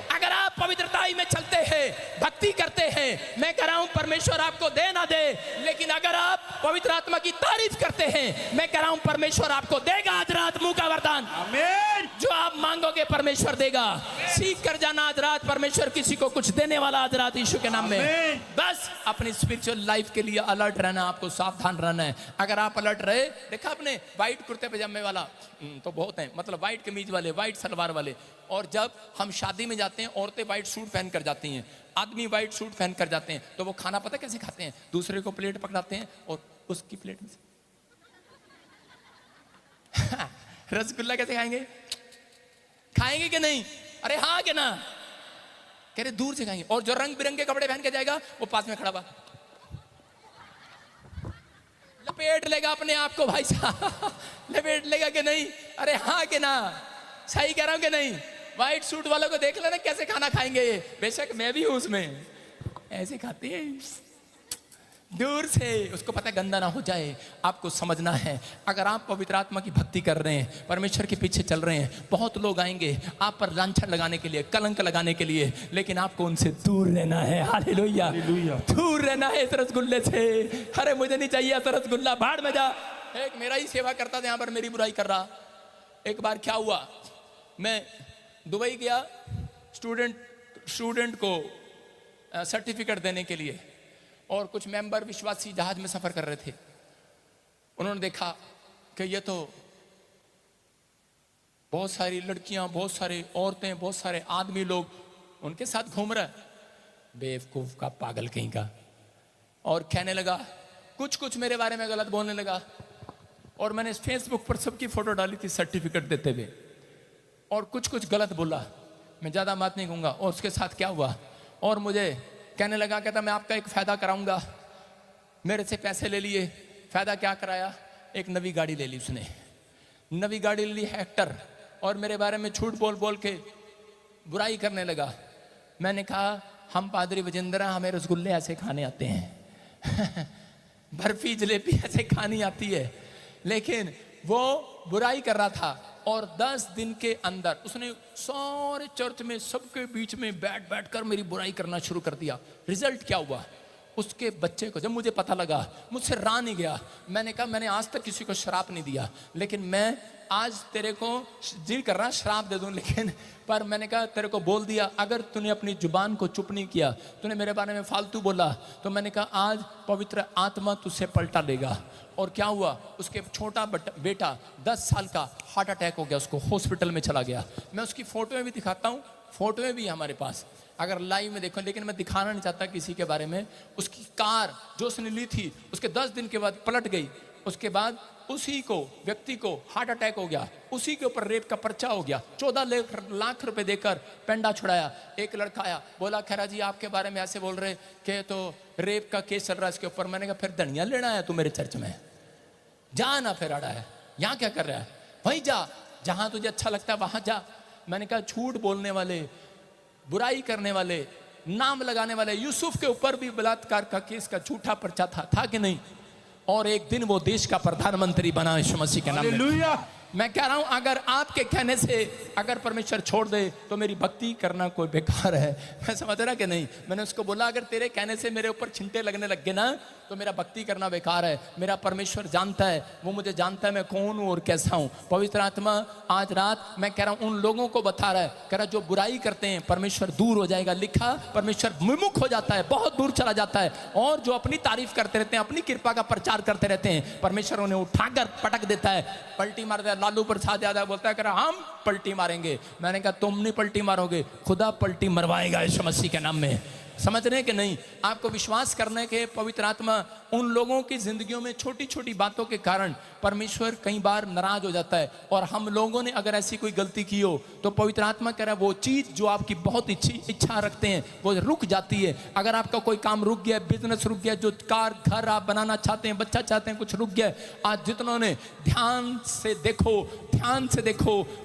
अगर आप पवित्रताई में चलते हैं, भक्ति करते हैं, मैं कह रहा हूं परमेश्वर आपको दे ना दे, लेकिन अगर आप पवित्र आत्मा की तारीफ करते हैं, मैं कह रहा हूं परमेश्वर आपको देगा आज रात मुंह का वरदान। आमीन। जो आप मांगोगे परमेश्वर देगा। सीख कर जाना आज रात, परमेश्वर किसी को कुछ देने वाला आज रात यीशु के नाम में। बस अपनी स्पिरिचुअल लाइफ के लिए अलर्ट रहना, आपको सावधान रहना है। अगर आप अलर्ट रहे, देखा आपने व्हाइट कुर्ते पजामे वाला तो बहुत है, मतलब व्हाइट कमीज वाले, व्हाइट सलवार वाले, और जब हम शादी में जाते हैं औरतें व्हाइट सूट पहन कर जाती हैं, आदमी व्हाइट सूट पहन कर जाते हैं, तो वो खाना पता कैसे खाते हैं? दूसरे को प्लेट पकड़ाते हैं और उसकी प्लेट में से रसगुल्ला कैसे खाएंगे? खाएंगे कि नहीं? अरे हाँ कि ना? कह रहे दूर से खाएंगे। और जो रंग बिरंगे कपड़े पहन के जाएगा वो पास में खड़ा हुआ लपेट लेगा अपने आप को। भाई साहब लपेट लेगा कि नहीं? अरे हाँ कि ना? सही कह रहा हूं कि नहीं? व्हाइट सूट वालों को देख लेना कैसे खाना खाएंगे ये। बेशक मैं भी हूं उसमें, ऐसे खाते हैं दूर से, उसको पता गंदा ना हो जाए। आपको समझना है, अगर आप पवित्र आत्मा की भक्ति कर रहे हैं, परमेश्वर के पीछे चल रहे हैं, बहुत लोग आएंगे आप पर लांछन लगाने के लिए, कलंक लगाने के लिए, लेकिन आपको उनसे दूर रहना है। हालेलुया। दूर रहना है इस रसगुल्ले से। अरे मुझे नहीं चाहिए ऐसा रसगुल्ला, भाड़ में जा। एक मेरा ही सेवा करता था यहाँ पर, मेरी बुराई कर रहा। एक बार क्या हुआ, मैं दुबई गया स्टूडेंट को सर्टिफिकेट देने के लिए, और कुछ मेंबर विश्वासी जहाज में सफर कर रहे थे। उन्होंने देखा कि ये तो बहुत सारी लड़कियां, बहुत सारे औरतें, बहुत सारे आदमी लोग उनके साथ घूम रहे। बेवकूफ का, पागल कहीं का। और कहने लगा, कुछ मेरे बारे में गलत बोलने लगा। और मैंने फेसबुक पर सबकी फोटो डाली थी सर्टिफिकेट देते हुए, और कुछ गलत बोला। मैं ज़्यादा बात नहीं कहूँगा। और उसके साथ क्या हुआ, और मुझे कहने लगा, कहता मैं आपका एक फ़ायदा कराऊंगा। मेरे से पैसे ले लिए। फ़ायदा क्या कराया? एक नवी गाड़ी ले ली उसने, नवी गाड़ी ले ली हेक्टर, और मेरे बारे में झूठ बोल के बुराई करने लगा। मैंने कहा हम पादरी विजेंद्रा, हमें रसगुल्ले ऐसे खाने आते हैं बर्फी जलेबी ऐसे खानी आती है। लेकिन वो बुराई कर रहा था, और 10 दिन के अंदर उसने सारे चर्च में सबके बीच में बैठ कर मेरी बुराई करना शुरू कर दिया। रिजल्ट क्या हुआ? उसके बच्चे को जब मुझे पता लगा, मुझसे रहा नहीं गया। मैंने कहा मैंने आज तक किसी को शराब नहीं दिया, लेकिन मैं आज तेरे को जी कर रहा शराब दे दूं, लेकिन पर मैंने कहा तेरे को बोल दिया, अगर तूने अपनी जुबान को चुप नहीं किया, तूने मेरे बारे में फालतू बोला, तो मैंने कहा आज पवित्र आत्मा तुझसे पलटा लेगा। और क्या हुआ? उसके छोटा बेटा 10 साल का हार्ट अटैक हो गया, उसको हॉस्पिटल में चला गया। मैं उसकी फोटो में भी दिखाता हूँ, फोटोएं भी हैं हमारे पास, अगर लाइव में देखो, लेकिन मैं दिखाना नहीं चाहता किसी के बारे में। उसकी कार जो उसने ली थी उसके 10 दिन के बाद पलट गई। उसके बाद उसी को व्यक्ति को हार्ट अटैक हो गया, उसी के ऊपर रेप का पर्चा हो गया। 14 लाख रुपए देकर पेंडा छुड़ाया। एक लड़का आया, बोला खैरा जी आपके बारे में ऐसे बोल रहे कि तो रेप का केस चल रहा है इसके ऊपर। मैंने कहा फिर धनिया लेना है तू मेरे चर्च में, जा ना, फिर अड़ा है यहाँ क्या कर रहा है, वहीं जा जहां तुझे अच्छा लगता है वहां जा। मैंने कहा झूठ बोलने वाले, बुराई करने वाले, नाम लगाने वाले, यूसुफ के ऊपर भी बलात्कार का केस का झूठा पर्चा था कि नहीं? और एक दिन वो देश का प्रधानमंत्री बना यीशु मसीह के नाम में। हालेलुया। मैं कह रहा हूं अगर आपके कहने से अगर परमेश्वर छोड़ दे तो मेरी भक्ति करना कोई बेकार है। मैं समझ रहा कि नहीं? मैंने उसको बोला अगर तेरे कहने से मेरे ऊपर छिंटे लगने लग गए ना तो मेरा भक्ति करना बेकार है। मेरा परमेश्वर जानता है, वो मुझे जानता है मैं कौन हूं और कैसा हूं। पवित्र आत्मा आज रात मैं कह रहा हूं उन लोगों को बता रहा है, कह रहा जो बुराई करते हैं परमेश्वर दूर हो जाएगा। लिखा परमेश्वर विमुख हो जाता है, बहुत दूर चला जाता है। और जो अपनी तारीफ करते रहते हैं, अपनी कृपा का प्रचार करते रहते हैं, परमेश्वर उन्हें उठाकर पटक देता है, पलटी मार देता है। लालू प्रसाद यादव बोलता है कह रहा हम पलटी मारेंगे। मैंने कहा तुम नहीं पलटी मारोगे, खुदा पलटी मरवाएगा यीशु मसीह के नाम में। समझ रहे हैं कि नहीं? आपको विश्वास करने के पवित्र आत्मा उन लोगों की जिंदगियों में छोटी छोटी बातों के कारण परमेश्वर कई बार नाराज हो जाता है। और हम लोगों ने अगर ऐसी कोई गलती की हो तो पवित्र आत्मा कह रहा है वो चीज जो आपकी बहुत इच्छा रखते हैं वो रुक जाती है। अगर आपका कोई काम रुक गया, बिजनेस रुक गया, जो कार घर आप बनाना चाहते हैं, बच्चा चाहते हैं, कुछ रुक गया, आज जितनों ने ध्यान से देखो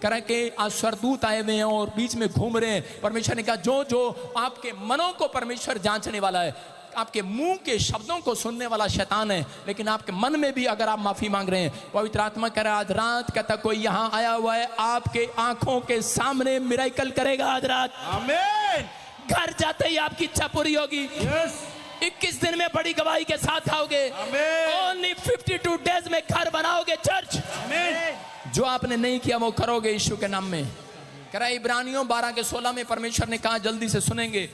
कह रहा है कि आज स्वर्गदूत आए हुए हैं और बीच में घूम रहे हैं। परमेश्वर ने कहा जो जो आपके मनों को परमेश्वर जांचने वाला है, आपके मुंह के शब्दों को सुनने वाला शैतान है, लेकिन आपके मन में भी अगर आप माफी मांग रहे हैं, पवित्र आत्मा कह रहा है आज रात कहता कोई यहाँ आया हुआ है आपके आंखों के सामने मिरेकल करेगा आज रात। आमीन। घर जाते ही आपकी इच्छा पूरी होगी। यस। 21 दिन में बड़ी गवाही के साथ आओगे। ओनली 52 डेज में घर बनाओगे चर्च। आमीन। जो आपने नहीं किया वो करोगे यीशु के नाम में। कह रहा है इब्रानियों 12:16 में परमेश्वर ने कहा जल्दी से सुनेंगे।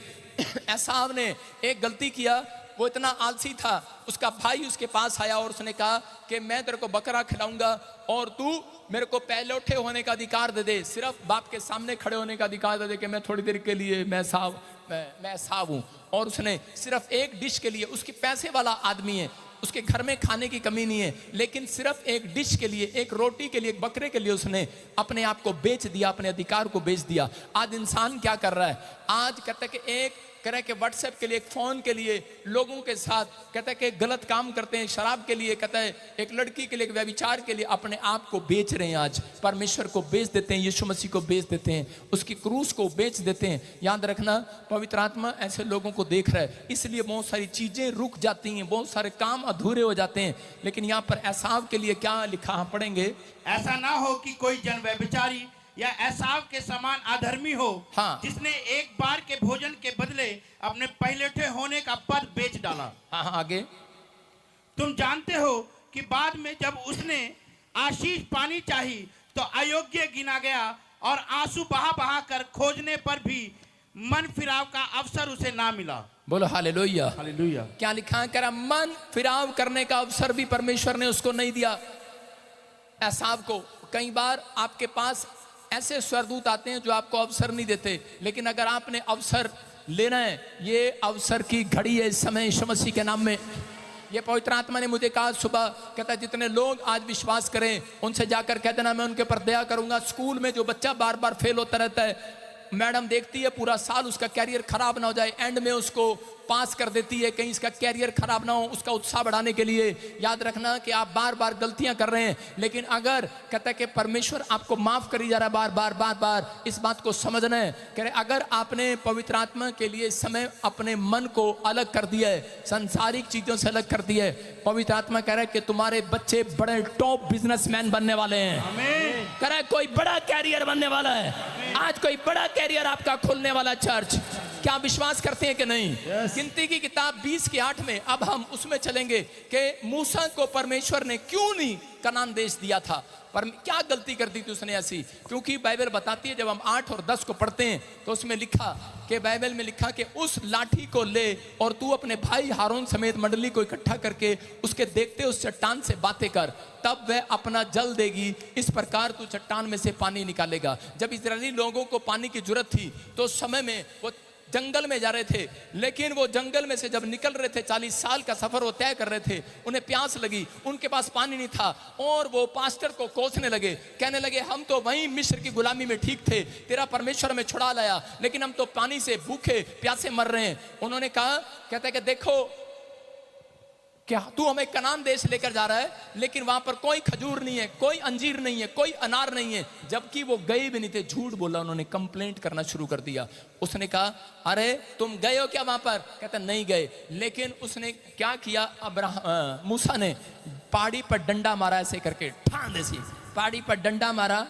एसाव ने एक गलती किया, वो इतना आलसी था, उसका भाई उसके पास आया और उसने कहा कि मैं तेरे को बकरा खिलाऊंगा और तू मेरे को पहले उठे होने का अधिकार दे दे, सिर्फ बाप के सामने खड़े होने का अधिकार दे दे कि मैं थोड़ी देर के लिए मैं एसाव हूं। और उसने सिर्फ एक डिश के लिए, उसकी पैसे वाला आदमी है, उसके घर में खाने की कमी नहीं है, लेकिन सिर्फ एक डिश के लिए, एक रोटी के लिए, एक बकरे के लिए उसने अपने आप को बेच दिया, अपने अधिकार को बेच दिया। आज इंसान क्या कर रहा है? आज कहता है कि एक कह रहा है कि व्हाट्सएप के लिए, एक फोन के लिए लोगों के साथ कहता है कि गलत काम करते हैं, शराब के लिए, कहता है एक लड़की के लिए, एक व्यभिचार के लिए अपने आप को बेच रहे हैं। आज परमेश्वर को बेच देते हैं, यीशु मसीह को बेच देते हैं, उसकी क्रूस को बेच देते हैं। याद रखना पवित्र आत्मा ऐसे लोगों को देख रहा है, इसलिए बहुत सारी चीजें रुक जाती हैं, बहुत सारे काम अधूरे हो जाते हैं। लेकिन यहाँ पर एसाव के लिए क्या लिखा हम पढ़ेंगे, ऐसा ना हो कि कोई जन व्यभिचारी या एसाव के समान अधर्मी हो, हाँ। जिसने एक बार के भोजन के बदले अपने पहलेठे होने का पद बेच डाला। हाँ आगे। तुम जानते हो कि बाद में जब उसने आशीष पानी चाही तो अयोग्य गिना गया और आंसू बहा बहा कर खोजने पर भी मन फिराव का अवसर उसे ना मिला। बोलो हालेलुया। हालेलुया। क्या लिखा है? कह रहा मन फिराव करने का अवसर भी परमेश्वर ने उसको नहीं दिया एसाव को। कई बार आपके पास ऐसे स्वर्गदूत आते हैं जो आपको अवसर नहीं देते, लेकिन अगर आपने अवसर लेना है, ये अवसर की घड़ी है इस समय यीशु मसीह के नाम में। ये पवित्र आत्मा ने मुझे कहा सुबह, कहता है जितने लोग आज विश्वास करें उनसे जाकर कह देना मैं उनके पर दया करूंगा। स्कूल में जो बच्चा बार बार फेल होता रहता है, मैडम देखती है पूरा साल उसका कैरियर खराब ना हो जाए, एंड में उसको पास कर देती है, कहीं इसका कैरियर खराब ना हो, उसका उत्साह बढ़ाने के लिए। याद रखना कि आप बार बार गलतियां कर रहे हैं, लेकिन अगर कहता है कि परमेश्वर आपको माफ करी जा रहा है बार बार बार बार, इस बात को समझना है। कह रहे अगर आपने पवित्र आत्मा के लिए समय अपने मन को अलग कर दिया है, संसारिक चीजों से अलग कर दिया है, पवित्र आत्मा कह रहा है कि तुम्हारे बच्चे बड़े टॉप बिजनेसमैन बनने वाले हैं। आमीन। कह रहा है कोई बड़ा कैरियर बनने वाला है, आज कोई बड़ा कैरियर आपका खुलने वाला चर्च। क्या विश्वास करते हैं कि नहीं? गिनती की किताब 20 के 8 में अब हम उसमें चलेंगे कि मूसा को परमेश्वर ने क्यों नहीं कनान देश दिया था, पर क्या गलती कर दी थी उसने ऐसी? क्योंकि बाइबल बताती है, जब हम 8 और 10 को पढ़ते हैं तो उसमें लिखा कि बाइबल में लिखा कि उस लाठी को ले और तू अपने भाई हारून समेत मंडली को इकट्ठा करके उसके देखते उस चट्टान से बातें कर, तब वह अपना जल देगी, इस प्रकार तू चट्टान में से पानी निकालेगा। जब इजरायली लोगों को पानी की जरूरत थी तो उस समय में वो जंगल में जा रहे थे, लेकिन वो जंगल में से जब निकल रहे थे, 40 साल का सफर वो तय कर रहे थे, उन्हें प्यास लगी, उनके पास पानी नहीं था और वो पास्टर को कोसने लगे, कहने लगे हम तो वहीं मिस्र की गुलामी में ठीक थे, तेरा परमेश्वर हमें छुड़ा लाया, लेकिन हम तो पानी से भूखे प्यासे मर रहे हैं। उन्होंने कहा, कहता है कि देखो क्या तू हमें कनान देश लेकर जा रहा है, लेकिन वहां पर कोई खजूर नहीं है, कोई अंजीर नहीं है, कोई अनार नहीं है। जबकि वो गए भी नहीं थे, झूठ बोला, उन्होंने कंप्लेंट करना शुरू कर दिया। उसने कहा अरे तुम गए हो क्या वहां पर? कहता नहीं गए। लेकिन उसने क्या किया, मूसा ने पहाड़ी पर डंडा मारा, ऐसे करके ठान ऐसी पहाड़ी पर डंडा मारा।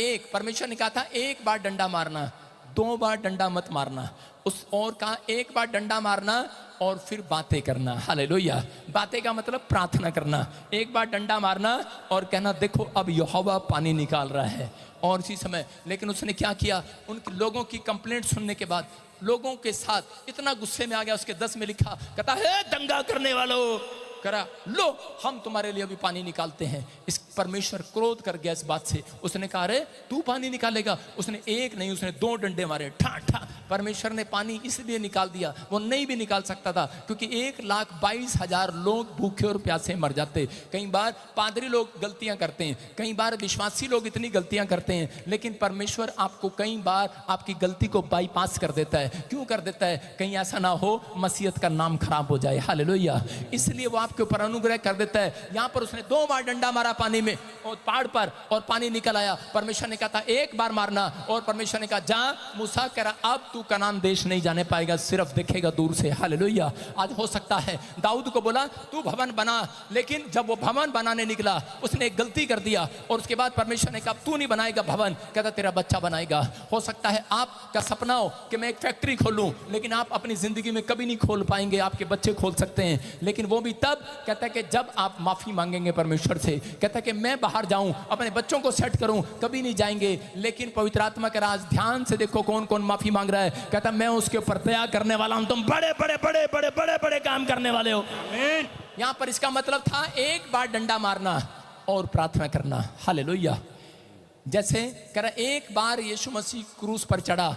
एक परमेश्वर ने कहा था एक बार डंडा मारना, 2 बार डंडा मत मारना। उस और कहा एक बार डंडा मारना और फिर बातें करना। हालेलुया। बातें का मतलब प्रार्थना करना। एक बार डंडा मारना और कहना देखो अब यहोवा पानी निकाल रहा है। और इसी समय लेकिन उसने क्या किया, उन लोगों की कंप्लेंट सुनने के बाद लोगों के साथ इतना गुस्से में आ गया। उसके 10 में लिखा, कहता है दंगा करने वालों, करा लो हम तुम्हारे लिए अभी पानी निकालते हैं। इस परमेश्वर क्रोध कर गया इस बात से। उसने कहा अरे तू पानी निकालेगा? उसने एक नहीं, उसने 2 डंडे मारे, ठा ठा। परमेश्वर ने पानी इसलिए निकाल दिया, वो नहीं भी निकाल सकता था, क्योंकि 1,22,000 लोग भूखे और प्यासे मर जाते। कई बार पादरी लोग गलतियां करते हैं, कई बार विश्वासी लोग इतनी गलतियां करते हैं, लेकिन परमेश्वर आपको कई बार आपकी गलती को बाईपास कर देता है। क्यों कर देता है? कहीं ऐसा ना हो मसीहत का नाम खराब हो जाए। हालेलुया। इसलिए वो आपके ऊपर अनुग्रह कर देता है। यहां पर उसने 2 बार डंडा मारा पानी में और पहाड़ पर, और पानी निकल आया। परमेश्वर ने कहा था एक बार मारना, और परमेश्वर ने कहा जा मूसा, कह रहा अब तू कनान देश नहीं जाने पाएगा, सिर्फ देखेगा दूर से। हालेलुया। आज हो सकता है दाऊद को बोला तू भवन बना, लेकिन जब वो भवन बनाने निकला उसने एक गलती कर दिया, और उसके बाद परमेश्वर ने कहा तू नहीं बनाएगा भवन, कहता तेरा बच्चा बनाएगा। हो सकता है आपका सपना हो कि मैं एक फैक्ट्री खोलूं, लेकिन आप अपनी जिंदगी में कभी नहीं खोल पाएंगे। आपके बच्चे खोल सकते हैं, लेकिन वो भी तब, कहता है कि जब आप माफी मांगेंगे परमेश्वर से। कहता है कि मैं बाहर जाऊं अपने बच्चों को सेट करूं, कभी नहीं जाएंगे। लेकिन पवित्र आत्मा का राज, ध्यान से देखो कौन कौन माफी मांग रहा है। कहता मैं उसके ऊपर दया करने वाला हूं, तुम बड़े बड़े बड़े बड़े बड़े बड़े काम करने वाले हो। आमीन। यहां पर इसका मतलब था एक बार डंडा मारना और प्रार्थना करना। हालेलुया। जैसे कह रहा एक बार यीशु मसीह क्रूस पर चढ़ा,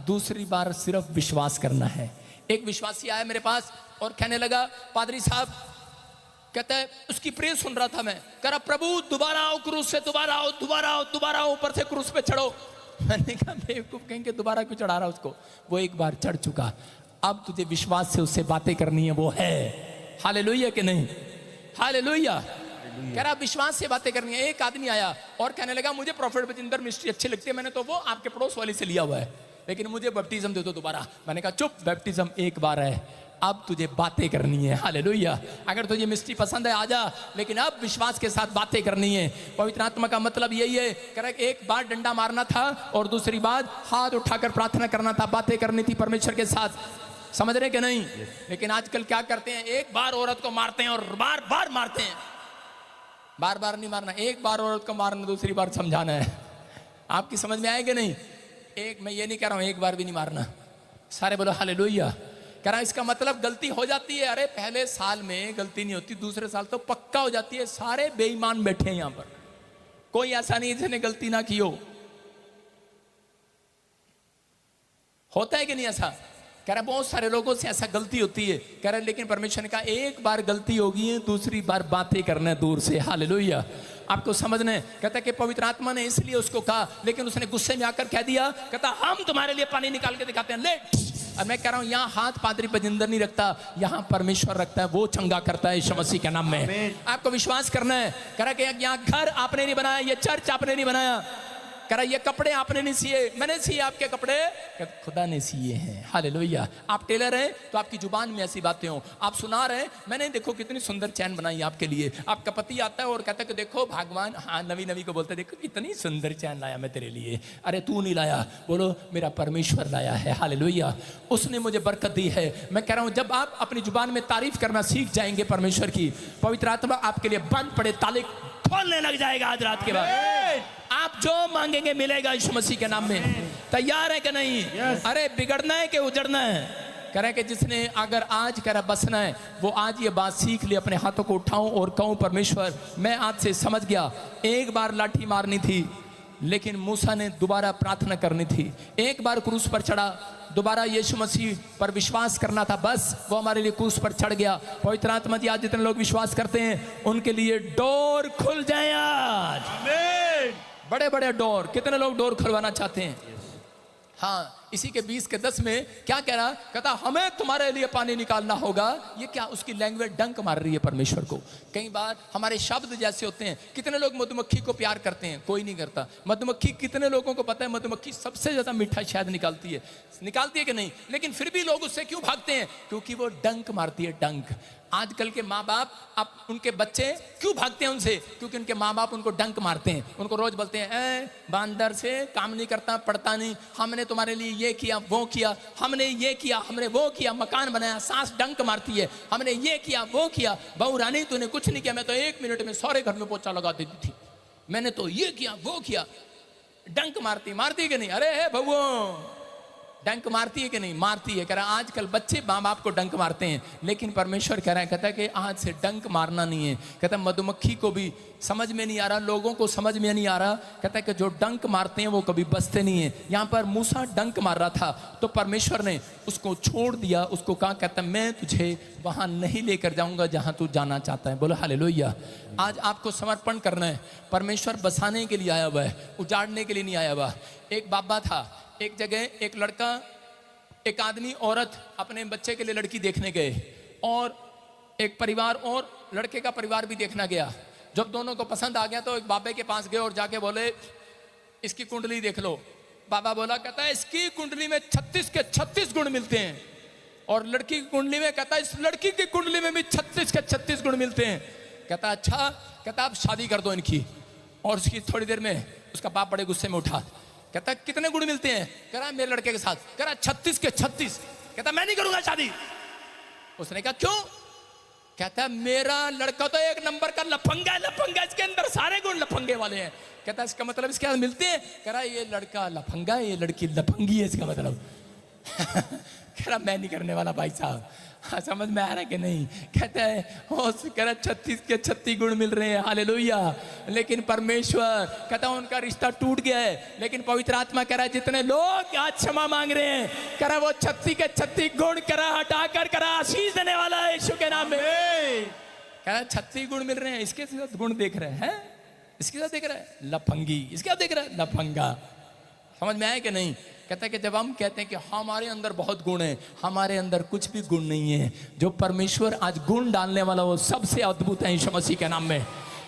दूसरी बार सिर्फ विश्वास करना है। एक विश्वासी आया मेरे पास और कहने लगा पादरी साहब, कहता है उसकी प्रेयर सुन रहा था मैं, कह रहा प्रभु दोबारा आओ क्रूस से, दोबारा आओ दोबारा आओ दोबारा आओ, ऊपर से क्रूस पे चढ़ो। मैंने कहा बेवकूफ कहेंगे दोबारा क्यों चढ़ा रहा उसको, वो एक बार चढ़ चुका, अब तुझे विश्वास से उससे बातें करनी है, वो है। हालेलुया कि नहीं? हालेलुया। कह रहा विश्वास से बातें करनी है। एक आदमी आया और कहने लगा मुझे प्रॉफिट बजिंदर मिस्ट्री अच्छी लगती है, मैंने तो वो आपके पड़ोस वाली से लिया हुआ है, लेकिन मुझे बैप्टिज्म दे दो दोबारा। मैंने कहा चुप, बैप्टिज्म एक बार है, अब तुझे बातें करनी है। हालेलुया। अगर तुझे मिस्ट्री पसंद है आजा, लेकिन अब विश्वास के साथ बातें करनी है। पवित्र आत्मा का मतलब यही है। कह रहा एक बार डंडा मारना था और दूसरी बार हाथ उठाकर प्रार्थना करना था, बातें करनी थी परमेश्वर के साथ। समझ रहे कि नहीं? लेकिन आजकल क्या करते हैं, एक बार औरत को मारते हैं और बार बार मारते हैं। बार बार नहीं मारना, एक बार औरत को मारना, दूसरी बार समझाना है। आपकी समझ में आएगा नहीं? एक, मैं ये नहीं कह रहा हूं एक बार भी नहीं मारना। सारे बोलो हालेलुया। कह रहा इसका मतलब गलती हो जाती है। अरे पहले साल में गलती नहीं होती, दूसरे साल तो पक्का हो जाती है। सारे बेईमान बैठे हैं यहां पर, कोई ऐसा नहीं जिसने गलती ना की हो। होता है कि नहीं ऐसा? कह रहा बहुत सारे लोगों से ऐसा गलती होती है। कह रहा लेकिन परमेश्वर ने कहा एक बार गलती होगी है, दूसरी बार बातें करना दूर से। हालेलुया। आपको समझना है। कहता है कि पवित्र आत्मा ने इसलिए उसको कहा, लेकिन उसने गुस्से में आकर कह दिया, कहता हम तुम्हारे लिए पानी निकाल के दिखाते हैं, लेट। और मैं कह रहा हूं यहाँ हाथ पादरी बजिंदर नहीं रखता, यहाँ परमेश्वर रखता है, वो चंगा करता है यीशु मसीह के नाम में। आपको विश्वास करना है। कह रहा कि यहाँ घर आपने नहीं बनाया, ये चर्च आपने नहीं बनाया, कह रहा ये कपड़े आपने नहीं सिए, मैंने सिए आपके कपड़े, खुदा ने सिए हैं। हालेलुया। आप टेलर हैं तो आपकी जुबान में ऐसी बातें हो। आप सुना रहे हैं, मैंने देखो कितनी सुंदर चैन बनाई आपके लिए। आपका पति आता है और कहता है कि देखो भगवान, हाँ नवी नवी को बोलते देखो कितनी सुंदर चैन लाया मैं तेरे लिए। अरे तू नहीं लाया, बोलो मेरा परमेश्वर लाया है। हालेलुया। उसने मुझे बरकत दी है। मैं कह रहा हूं जब आप अपनी जुबान में तारीफ करना सीख जाएंगे परमेश्वर की, पवित्र आत्मा आपके लिए बंद पड़े ताले खोलने लग जाएगा। आज रात के बाद आप जो मांगेंगे मिलेगा यीशु मसीह के नाम में। तैयार है कि नहीं? अरे बिगड़ना है कि उजड़ना है? कह रहे कि जिसने अगर आज कह रहा बसना है वो आज ये बात सीख ले, अपने हाथों को उठाऊं और कहूं परमेश्वर मैं आज से समझ गया, एक बार लाठी मारनी थी लेकिन मूसा ने दोबारा प्रार्थना करनी थी, एक बार क्रूस पर चढ़ा दोबारा यीशु मसीह पर विश्वास करना था, बस वो हमारे लिए क्रूस पर चढ़ गया। पवित्र आत्मा जी आज जितने लोग विश्वास करते हैं उनके लिए डोर खुल जाए आज। आमीन। बड़े बड़े डोर। कितने लोग डोर खुलवाना चाहते हैं? हाँ, इसी के 20 के 10 में क्या कह रहा? कहता हमें तुम्हारे लिए पानी निकालना होगा। ये क्या उसकी लैंग्वेज डंक मार रही है परमेश्वर को। कई बार हमारे शब्द जैसे होते हैं। कितने लोग मधुमक्खी को प्यार करते हैं? कोई नहीं करता। मधुमक्खी, कितने लोगों को पता है मधुमक्खी सबसे ज्यादा मीठा शहद निकालती है कि नहीं? लेकिन फिर भी लोग उससे क्यों भागते हैं? क्योंकि वो डंक मारती है, डंक। आजकल के माँ बाप अब उनके बच्चे क्यों भागते हैं उनसे? क्योंकि उनके माँ बाप उनको डंक मारते हैं, उनको रोज बोलते हैं ए बांदर से काम नहीं करता, पढ़ता नहीं, हमने तुम्हारे लिए ये किया वो किया, हमने ये किया हमने वो किया, मकान बनाया, सास डंक मारती है, हमने ये किया वो किया, बहू रानी तूने कुछ नहीं किया, मैं तो 1 मिनट में सारे घर में पोछा लगा देती थी, मैंने तो ये किया वो किया। डंक मारती कि नहीं? अरे है बहू डंक मारती है कि नहीं? मारती है। कह रहा आजकल बच्चे माँ बाप को डंक मारते हैं, लेकिन परमेश्वर कह रहा है, कहता है कि आज से डंक मारना नहीं है। कहता है मधुमक्खी को भी समझ में नहीं आ रहा, लोगों को समझ में नहीं आ रहा। कहता है कि जो डंक मारते हैं वो कभी बचते नहीं है। यहाँ पर मूसा डंक मार रहा था तो परमेश्वर ने उसको छोड़ दिया, उसको कहा, कहता मैं तुझे वहाँ नहीं लेकर जाऊँगा जहाँ तू जाना चाहता है। बोलो हालेलुया। आज आपको समर्पण करना है। परमेश्वर बसाने के लिए आया हुआ है, उजाड़ने के लिए नहीं आया हुआ। एक बाबा था, एक जगह एक लड़का, एक आदमी औरत अपने बच्चे के लिए लड़की देखने गए और एक परिवार और लड़के का परिवार भी देखना गया। जब दोनों को पसंद आ गया तो एक बाबे के पास गए और जाके बोले इसकी कुंडली देख लो। बाबा बोला, कहता है इसकी कुंडली में 36 के 36 गुण मिलते हैं और लड़की की कुंडली में, कहता है इस लड़की की कुंडली में भी 36 के 36 गुण मिलते हैं। कहता अच्छा, कहता आप शादी कर दो इनकी। और उसकी थोड़ी देर में उसका बाप बड़े गुस्से में उठा, कहता कितने गुण मिलते हैं? कह रहा मेरे लड़के के साथ। कह रहा 36 के 36। कहता मैं नहीं करूंगा शादी। उसने कहा क्यों? कहता मेरा लड़का तो 1 नंबर का लफंगा है, लफंगा, इसके अंदर सारे गुण लफंगे वाले हैं। कहता इसका मतलब इसके साथ मिलते हैं? कह रहा ये लड़का लफंगा है, ये लड़की लफंगी है, इसका मतलब। कह रहा मैं नहीं करने वाला भाई साहब। हाँ, समझ में आ रहा है कि नहीं? कहता है कह रहा 36 के 36 गुण मिल रहे हैं। हालेलुया। लेकिन परमेश्वर कहता है उनका रिश्ता टूट गया है। लेकिन पवित्र आत्मा कह रहा है जितने लोग आज क्षमा मांग रहे हैं, कह रहा वो 36 के 36 गुण करा हटाकर करा आशीष देने वाला है यीशु के नाम में। कह रहा 36 गुण मिल रहे हैं, इसके साथ गुण देख रहे हैं, इसके साथ देख रहा है लफंगी, इसके साथ देख रहा है लफंगा। समझ में आया कि नहीं? कहता है कि जब हम कहते हैं कि हमारे अंदर बहुत गुण है, हमारे अंदर कुछ भी गुण नहीं है। जो परमेश्वर आज गुण डालने वाला वो सबसे अद्भुत है यीशु मसीह के नाम में।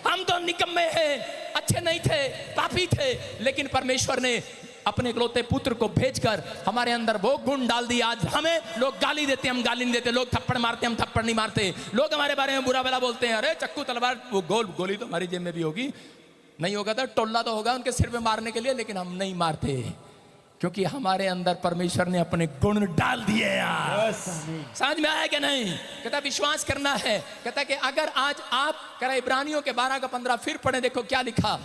हम तो निकम्मे हैं, अच्छे नहीं थे, पापी थे, लेकिन परमेश्वर ने अपने इकलौते पुत्र को भेजकर हमारे अंदर वो गुण डाल दिया। आज हमें लोग गाली देते, हम गाली नहीं देते, लोग थप्पड़ मारते, हम थप्पड़ नहीं मारते, लोग हमारे बारे में बुरा भला बोलते हैं, अरे चक्कू तलवार वो गोली तो हमारी जेब में भी होगी, नहीं होगा तो टोल्ला तो होगा उनके सिर पे मारने के लिए, लेकिन हम नहीं मारते क्योंकि हमारे अंदर परमेश्वर ने अपने गुण डाल दिए यार। समझ में आया कि नहीं? कहता विश्वास करना है। कहता कि अगर आज आप कह रहे इब्रानियों के 12 का 15 फिर पढ़े, देखो क्या लिखा।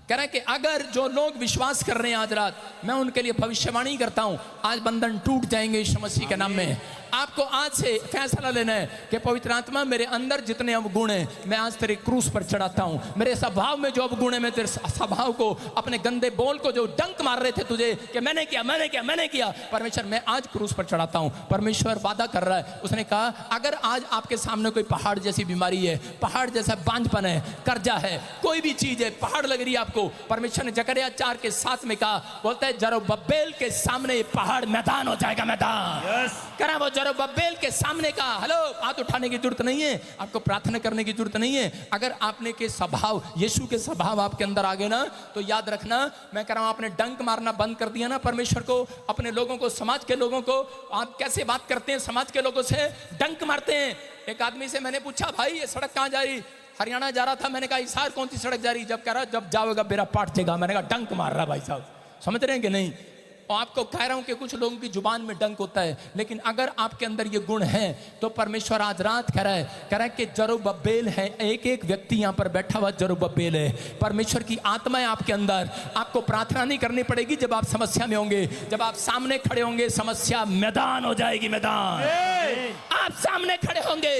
कह रहे कि अगर जो लोग विश्वास कर रहे हैं आज रात, मैं उनके लिए भविष्यवाणी करता हूं, आज बंधन टूट जाएंगे यीशु मसीह के नाम में। आपको आज से फैसला लेना है कि पवित्र आत्मा मेरे अंदर जितने अवगुण हैं मैं आज तेरे क्रूस पर चढ़ाता हूं। मेरे स्वभाव में जो अवगुण है मैं तेरे स्वभाव को, अपने गंदे बोल को जो डंक मार रहे थे तुझे कि मैंने किया मैंने किया मैंने किया, परमेश्वर मैं आज क्रूस पर चढ़ाता हूं। परमेश्वर वादा कर रहा है, उसने कहा अगर आज आपके सामने कोई पहाड़ जैसी बीमारी है, पहाड़ जैसा बांझपन है, कर्जा है, कोई भी चीज है पहाड़ लग रही है आपको, परमेश्वर ने जकरिया 4:7 में कहा, बोलता है जरुब्बाबेल के सामने पहाड़ मैदान हो जाएगा, मैदान। करा वो जरुब्बाबेल के सामने का हेलो, हाथ उठाने की जरूरत नहीं है, आपको प्रार्थना करने की जरूरत नहीं है। अगर आपने के स्वभाव, यीशु के स्वभाव आपके अंदर आ गए ना, तो याद रखना, मैं कह रहा हूं आपने डंक मारना बंद कर दिया ना परमेश्वर को, अपने लोगों को, समाज के लोगों को। आप कैसे बात करते हैं समाज के लोगों से? डंक मारते हैं। एक आदमी से मैंने पूछा, भाई ये सड़क कहाँ जा रही? हरियाणा जा रहा था। मैंने कहा हिसार कौन सी सड़क जा रही? जब कह रहा जब जाओगा बेरा पाट जाएगा। मैंने कहा डंक मार रहा भाई साहब, समझ रहे हैं कि नहीं? और आपको कह रहा हूं कि कुछ लोगों की जुबान में डंक होता है, लेकिन अगर आपके अंदर ये गुण है तो परमेश्वर आज रात कह रहा है कि जरुब्बाबेल है, एक एक व्यक्ति यहां पर बैठा हुआ जरुब्बाबेल है। परमेश्वर की आत्मा है आपके अंदर। आपको प्रार्थना नहीं करनी पड़ेगी जब आप समस्या में होंगे, जब आप सामने खड़े होंगे समस्या मैदान हो जाएगी, मैदान। आप सामने खड़े होंगे,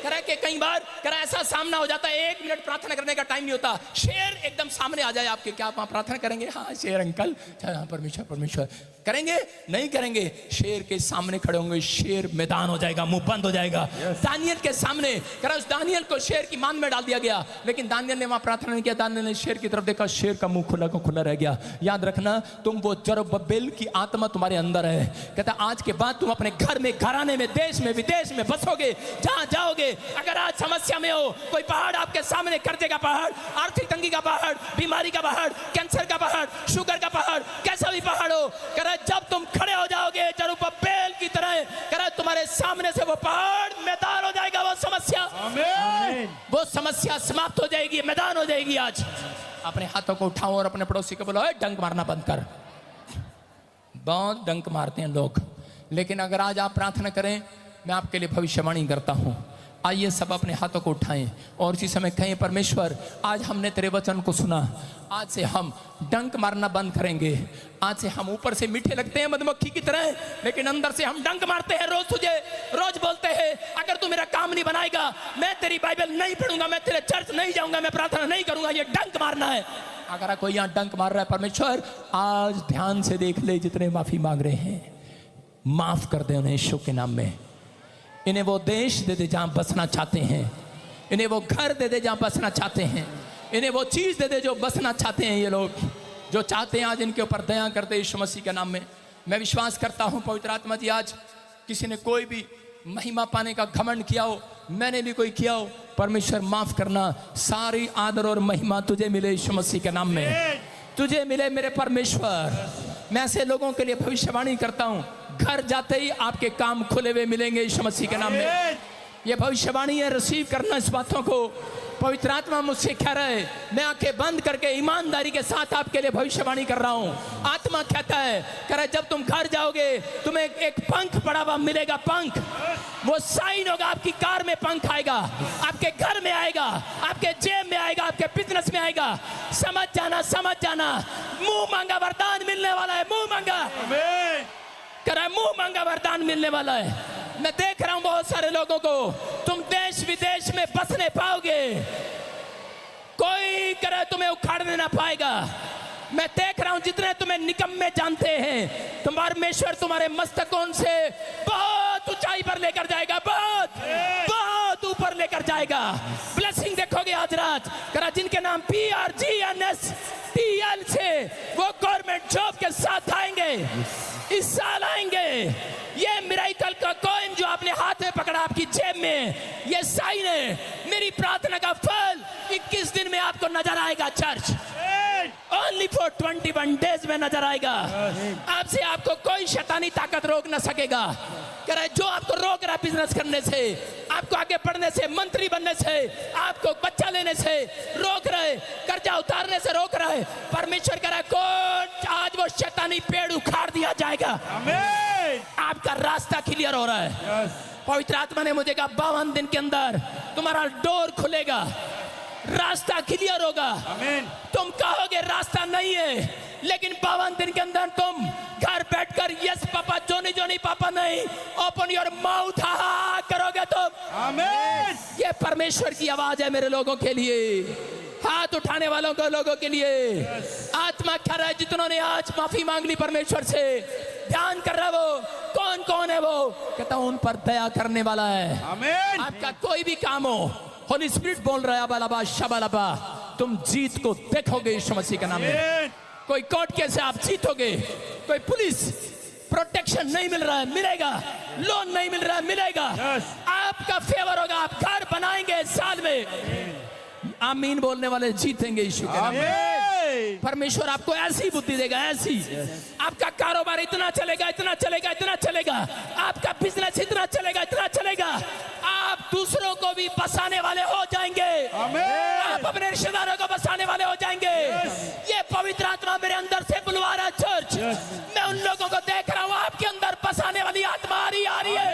कह रहा है कि कई बार कह रहा है ऐसा सामना हो जाता है, 1 मिनट प्रार्थना करने का टाइम नहीं होता, शेर एकदम सामने आ जाए आपके, क्या आप वहां प्रार्थना करेंगे? हाँ शेर अंकल, हाँ परमेश्वर परमेश्वर करेंगे? नहीं करेंगे। शेर के सामने खड़े होंगे, शेर मैदान हो जाएगा, मुंह बंद हो जाएगा। दानियल के सामने कह रहा उस दानियल को शेर की मान में डाल दिया गया, लेकिन दानियल ने वहां प्रार्थना नहीं किया। दानियल ने शेर की तरफ देखा, शेर का मुंह खुला को खुला रह गया। याद रखना, तुम वो जरुब्बाबेल की आत्मा तुम्हारे अंदर है। कहता आज के बाद तुम अपने घर में, घराने में, देश में, विदेश में बसोगे, जहां जाओगे। अगर आज समस्या में हो, कोई पहाड़ आपके सामने, कर्जे का पहाड़, आर्थिक तंगी का पहाड़, बीमारी का पहाड़, कैंसर का पहाड़, शुगर का पहाड़, कैसा भी पहाड़ हो, कह रहा जब तुम खड़े हो जाओगे जरुब्बाबेल की तरह, कह रहा तुम्हारे सामने से वो पहाड़ मैदान हो जाएगा। वो समस्या, आमीन, वो समस्या समाप्त हो जाएगी, मैदान हो जाएगी। आज अपने हाथों को उठाओ और अपने पड़ोसी को बोलो, डंक मारना बंद कर। बहुत डंक मारते हैं लोग, लेकिन अगर आज आप प्रार्थना करें, मैं आपके लिए भविष्यवाणी करता हूं। आइए सब अपने हाथों को उठाएं और इसी समय कहें, परमेश्वर आज हमने तेरे वचन को सुना, आज से हम डंक मारना बंद करेंगे। आज से हम ऊपर से मीठे लगते हैं मधुमक्खी की तरह, लेकिन अंदर से हम डंक मारते हैं। रोज तुझे रोज बोलते हैं, अगर तू मेरा काम नहीं बनाएगा, मैं तेरी बाइबल नहीं पढ़ूंगा, मैं तेरे चर्च नहीं जाऊंगा, मैं प्रार्थना नहीं करूंगा। ये डंक मारना है। अगर कोई यहाँ डंक मार रहा है, परमेश्वर आज ध्यान से देख ले, जितने माफी मांग रहे हैं माफ कर दे उन्हें यीशु के नाम में। इन्हें वो देश दे दे जहां बसना चाहते हैं, इन्हें वो घर दे दे जहां बसना चाहते हैं, इन्हें वो चीज दे दे जो बसना चाहते हैं। ये लोग जो चाहते हैं आज इनके ऊपर दया करते यीशु मसीह के नाम में। मैं विश्वास करता हूं पवित्र आत्मा जी, आज किसी ने कोई भी महिमा पाने का घमंड किया हो, मैंने भी कोई किया हो, परमेश्वर माफ करना। सारी आदर और महिमा तुझे मिले यीशु मसीह के नाम में, तुझे मिले मेरे परमेश्वर। मैं ऐसे लोगों के लिए भविष्यवाणी करता हूं, घर जाते ही आपके काम खुले हुए मिलेंगे यीशु मसीह के नाम में। ये भविष्यवाणी है, रिसीव करना इस बातों को। पवित्र आत्मा मुझसे कह रहा है, मैं आंखें बंद करके ईमानदारी के साथ आपके लिए भविष्यवाणी कर रहा हूं। आत्मा कहता है, कह रहा है जब तुम घर जाओगे तुम्हें एक पंख पड़ा हुआ मिलेगा, पंख। वो साइन होगा, आपकी कार में पंख आएगा, आपके घर में आएगा, आपके जेब में आएगा, आपके बिजनेस में आएगा। समझ जाना, समझ जाना, मुंह मांगा वरदान मिलने वाला है। मुंह मांगा, कह रहा है मुंह मांगा वरदान मिलने वाला है। मैं देख रहा हूं बहुत सारे लोगों को, तुम देश विदेश में बसने पाओगे, कोई करे तुम्हें उखाड़ने ना पाएगा। मैं देख रहा हूं जितने तुम्हें निकम्मे जानते हैं, तुम्हारे परमेश्वर तुम्हारे मस्तकों से बहुत ऊंचाई पर लेकर जाएगा, बहुत बहुत ऊपर लेकर जाएगा। ब्लेसिंग देखोगे आज रात। करा जिनके नाम PRGNSTL से वो गवर्नमेंट जॉब के साथ आएंगे, इस साल आएंगे। ये मिरेकल का कॉइन जो आपने हाथ में पकड़ा आपकी जेब में, ये साइन है। मेरी प्रार्थना का फल 21 दिन में आपको नजर आएगा। चर्च ओनली फॉर 21 डेज में नजर आएगा। आपसे आपको कोई शैतानी ताकत रोक ना सकेगा। कह रहा है जो आपको रोक रहा है बिजनेस करने से, आपको आगे बढ़ने से, मंत्री बनने से, आपको बच्चा लेने से रोक रहे, कर्जा उतारने से रोक रहा है, परमेश्वर कह रहा है कौन आज वो शैतानी पेड़ उखाड़ दिया जाएगा। आपका रास्ता क्लियर हो रहा है। पवित्र आत्मा ने मुझे कहा 52 दिन के अंदर तुम्हारा डोर खुलेगा, रास्ता क्लियर होगा। तुम कहोगे रास्ता नहीं है, लेकिन 52 दिन के अंदर तुम घर बैठकर यस पापा, जोनी जोनी पापा नहीं, ओपन योर माउथ हा करोगे तुम। आमीन। ये परमेश्वर की आवाज है मेरे लोगों के लिए, हाथ उठाने वालों को, लोगों के लिए। आत्मा कह रहा है जितनों ने आज माफी मांग ली परमेश्वर से, ध्यान कर रहा वो कौन कौन है, वो कहता हूं उन पर दया करने वाला है। आमीन। आपका कोई भी काम हो, होली स्पिरिट बोल रहा है अबालबा शबालबा, तुम जीत को देखोगे यीशु मसीह के नाम में। कोई कोर्ट केस से आप जीतोगे, कोई पुलिस प्रोटेक्शन नहीं मिल रहा है, मिलेगा। लोन नहीं मिल रहा है, मिलेगा। आपका फेवर होगा, आप घर बनाएंगे इस साल में। आमीन बोलने वाले जीतेंगे यीशु के नाम में। परमेश्वर आपको ऐसी बुद्धि देगा, ऐसी। आपका कारोबार इतना चलेगा, इतना चलेगा, इतना चलेगा। आपका बिजनेस इतना चलेगा, इतना चलेगा। आप दूसरों को भी बसाने वाले हो जाएंगे। आप अपने रिश्तेदारों को बसाने वाले हो जाएंगे। ये पवित्र आत्मा मेरे अंदर से बुलवा रहा है चर्च। मैं उन लोगों को देख रहा हूँ, आपके अंदर बसाने वाली आत्मा आ रही है।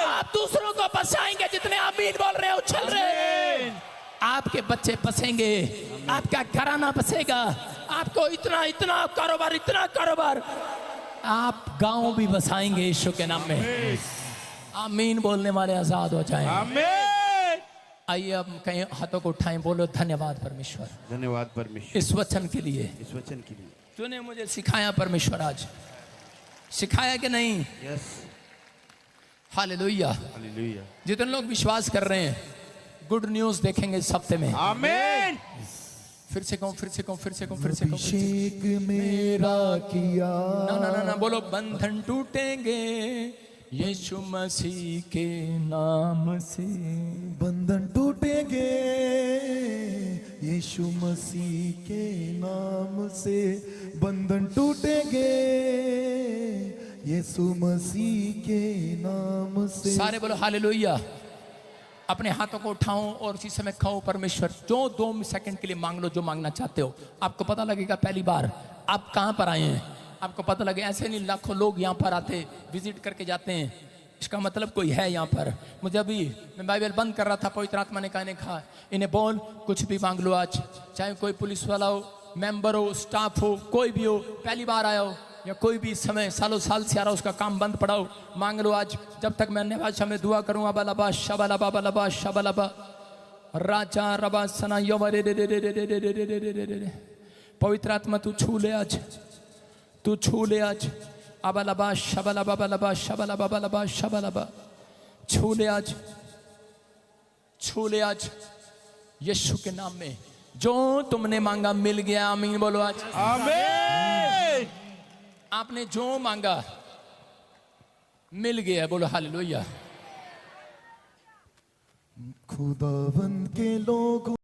आप दूसरों को बसाएंगे। जितने आमीन बोल रहे हो, उछल रहे, आपके बच्चे बसेंगे, आपका घराना बसेगा। आपको इतना इतना कारोबार, इतना कारोबार, आप गांव भी बसाएंगे यीशु के नाम में। आमीन बोलने वाले आजाद हो जाएं। आइए अब कहीं हाथों को उठाएं, बोलो धन्यवाद परमेश्वर, धन्यवाद परमेश्वर इस वचन के लिए, इस वचन के लिए। तूने मुझे सिखाया परमेश्वर, आज सिखाया कि नहीं? Yes, hallelujah. हालेलुया। जितने लोग विश्वास कर रहे हैं, गुड न्यूज देखेंगे इस हफ्ते में। आमीन। फिर से कहूं, फिर से कहूं, फिर से कहूं, फिर से कहूं। अभिषेक मेरा किया। ना ना ना ना बोलो, बंधन टूटेंगे यीशु मसीह के नाम से। बंधन टूटेंगे यीशु मसीह के नाम से। बंधन टूटेंगे यीशु मसीह के नाम से। सारे बोलो हालेलुया। अपने हाथों को उठाओ और उसी समय खाओ। परमेश्वर जो 2 सेकंड के लिए मांग लो, जो मांगना चाहते हो। आपको पता लगेगा पहली बार आप कहां पर आए हैं। आपको पता लगे, ऐसे नहीं लाखों लोग यहां पर आते, विजिट करके जाते हैं। इसका मतलब कोई है यहां पर। मुझे अभी मैं बाइबल बंद कर रहा था, पवित्र आत्मा ने कहा इन्हें बोल, कुछ भी मांग लो आज। चाहे कोई पुलिस वाला हो, मेंबर हो, स्टाफ हो, कोई भी हो, पहली बार आया हो या कोई भी समय सालों साल से आ रहा, उसका काम बंद पड़ा हो, मांग लो आज। जब तक मैं अन्य भाषा में दुआ करूँ, अबलबा शबलबा बलबा शबलबा राजा रबा सना योमरे रे रे रे रे रे रे रे रे रे रे रे। पवित्र आत्मा तू छू ले आज, तू छू ले आज। अबलबा शबलबा बलबा शबलबा बलबा शबलबा, छू ले आज, छू ले आज यीशु के नाम में। जो तुमने मांगा मिल गया। आमीन बोलो आज। आमीन। आपने जो मांगा मिल गया, बोलो हालेलुया। खुदावंद के लोगों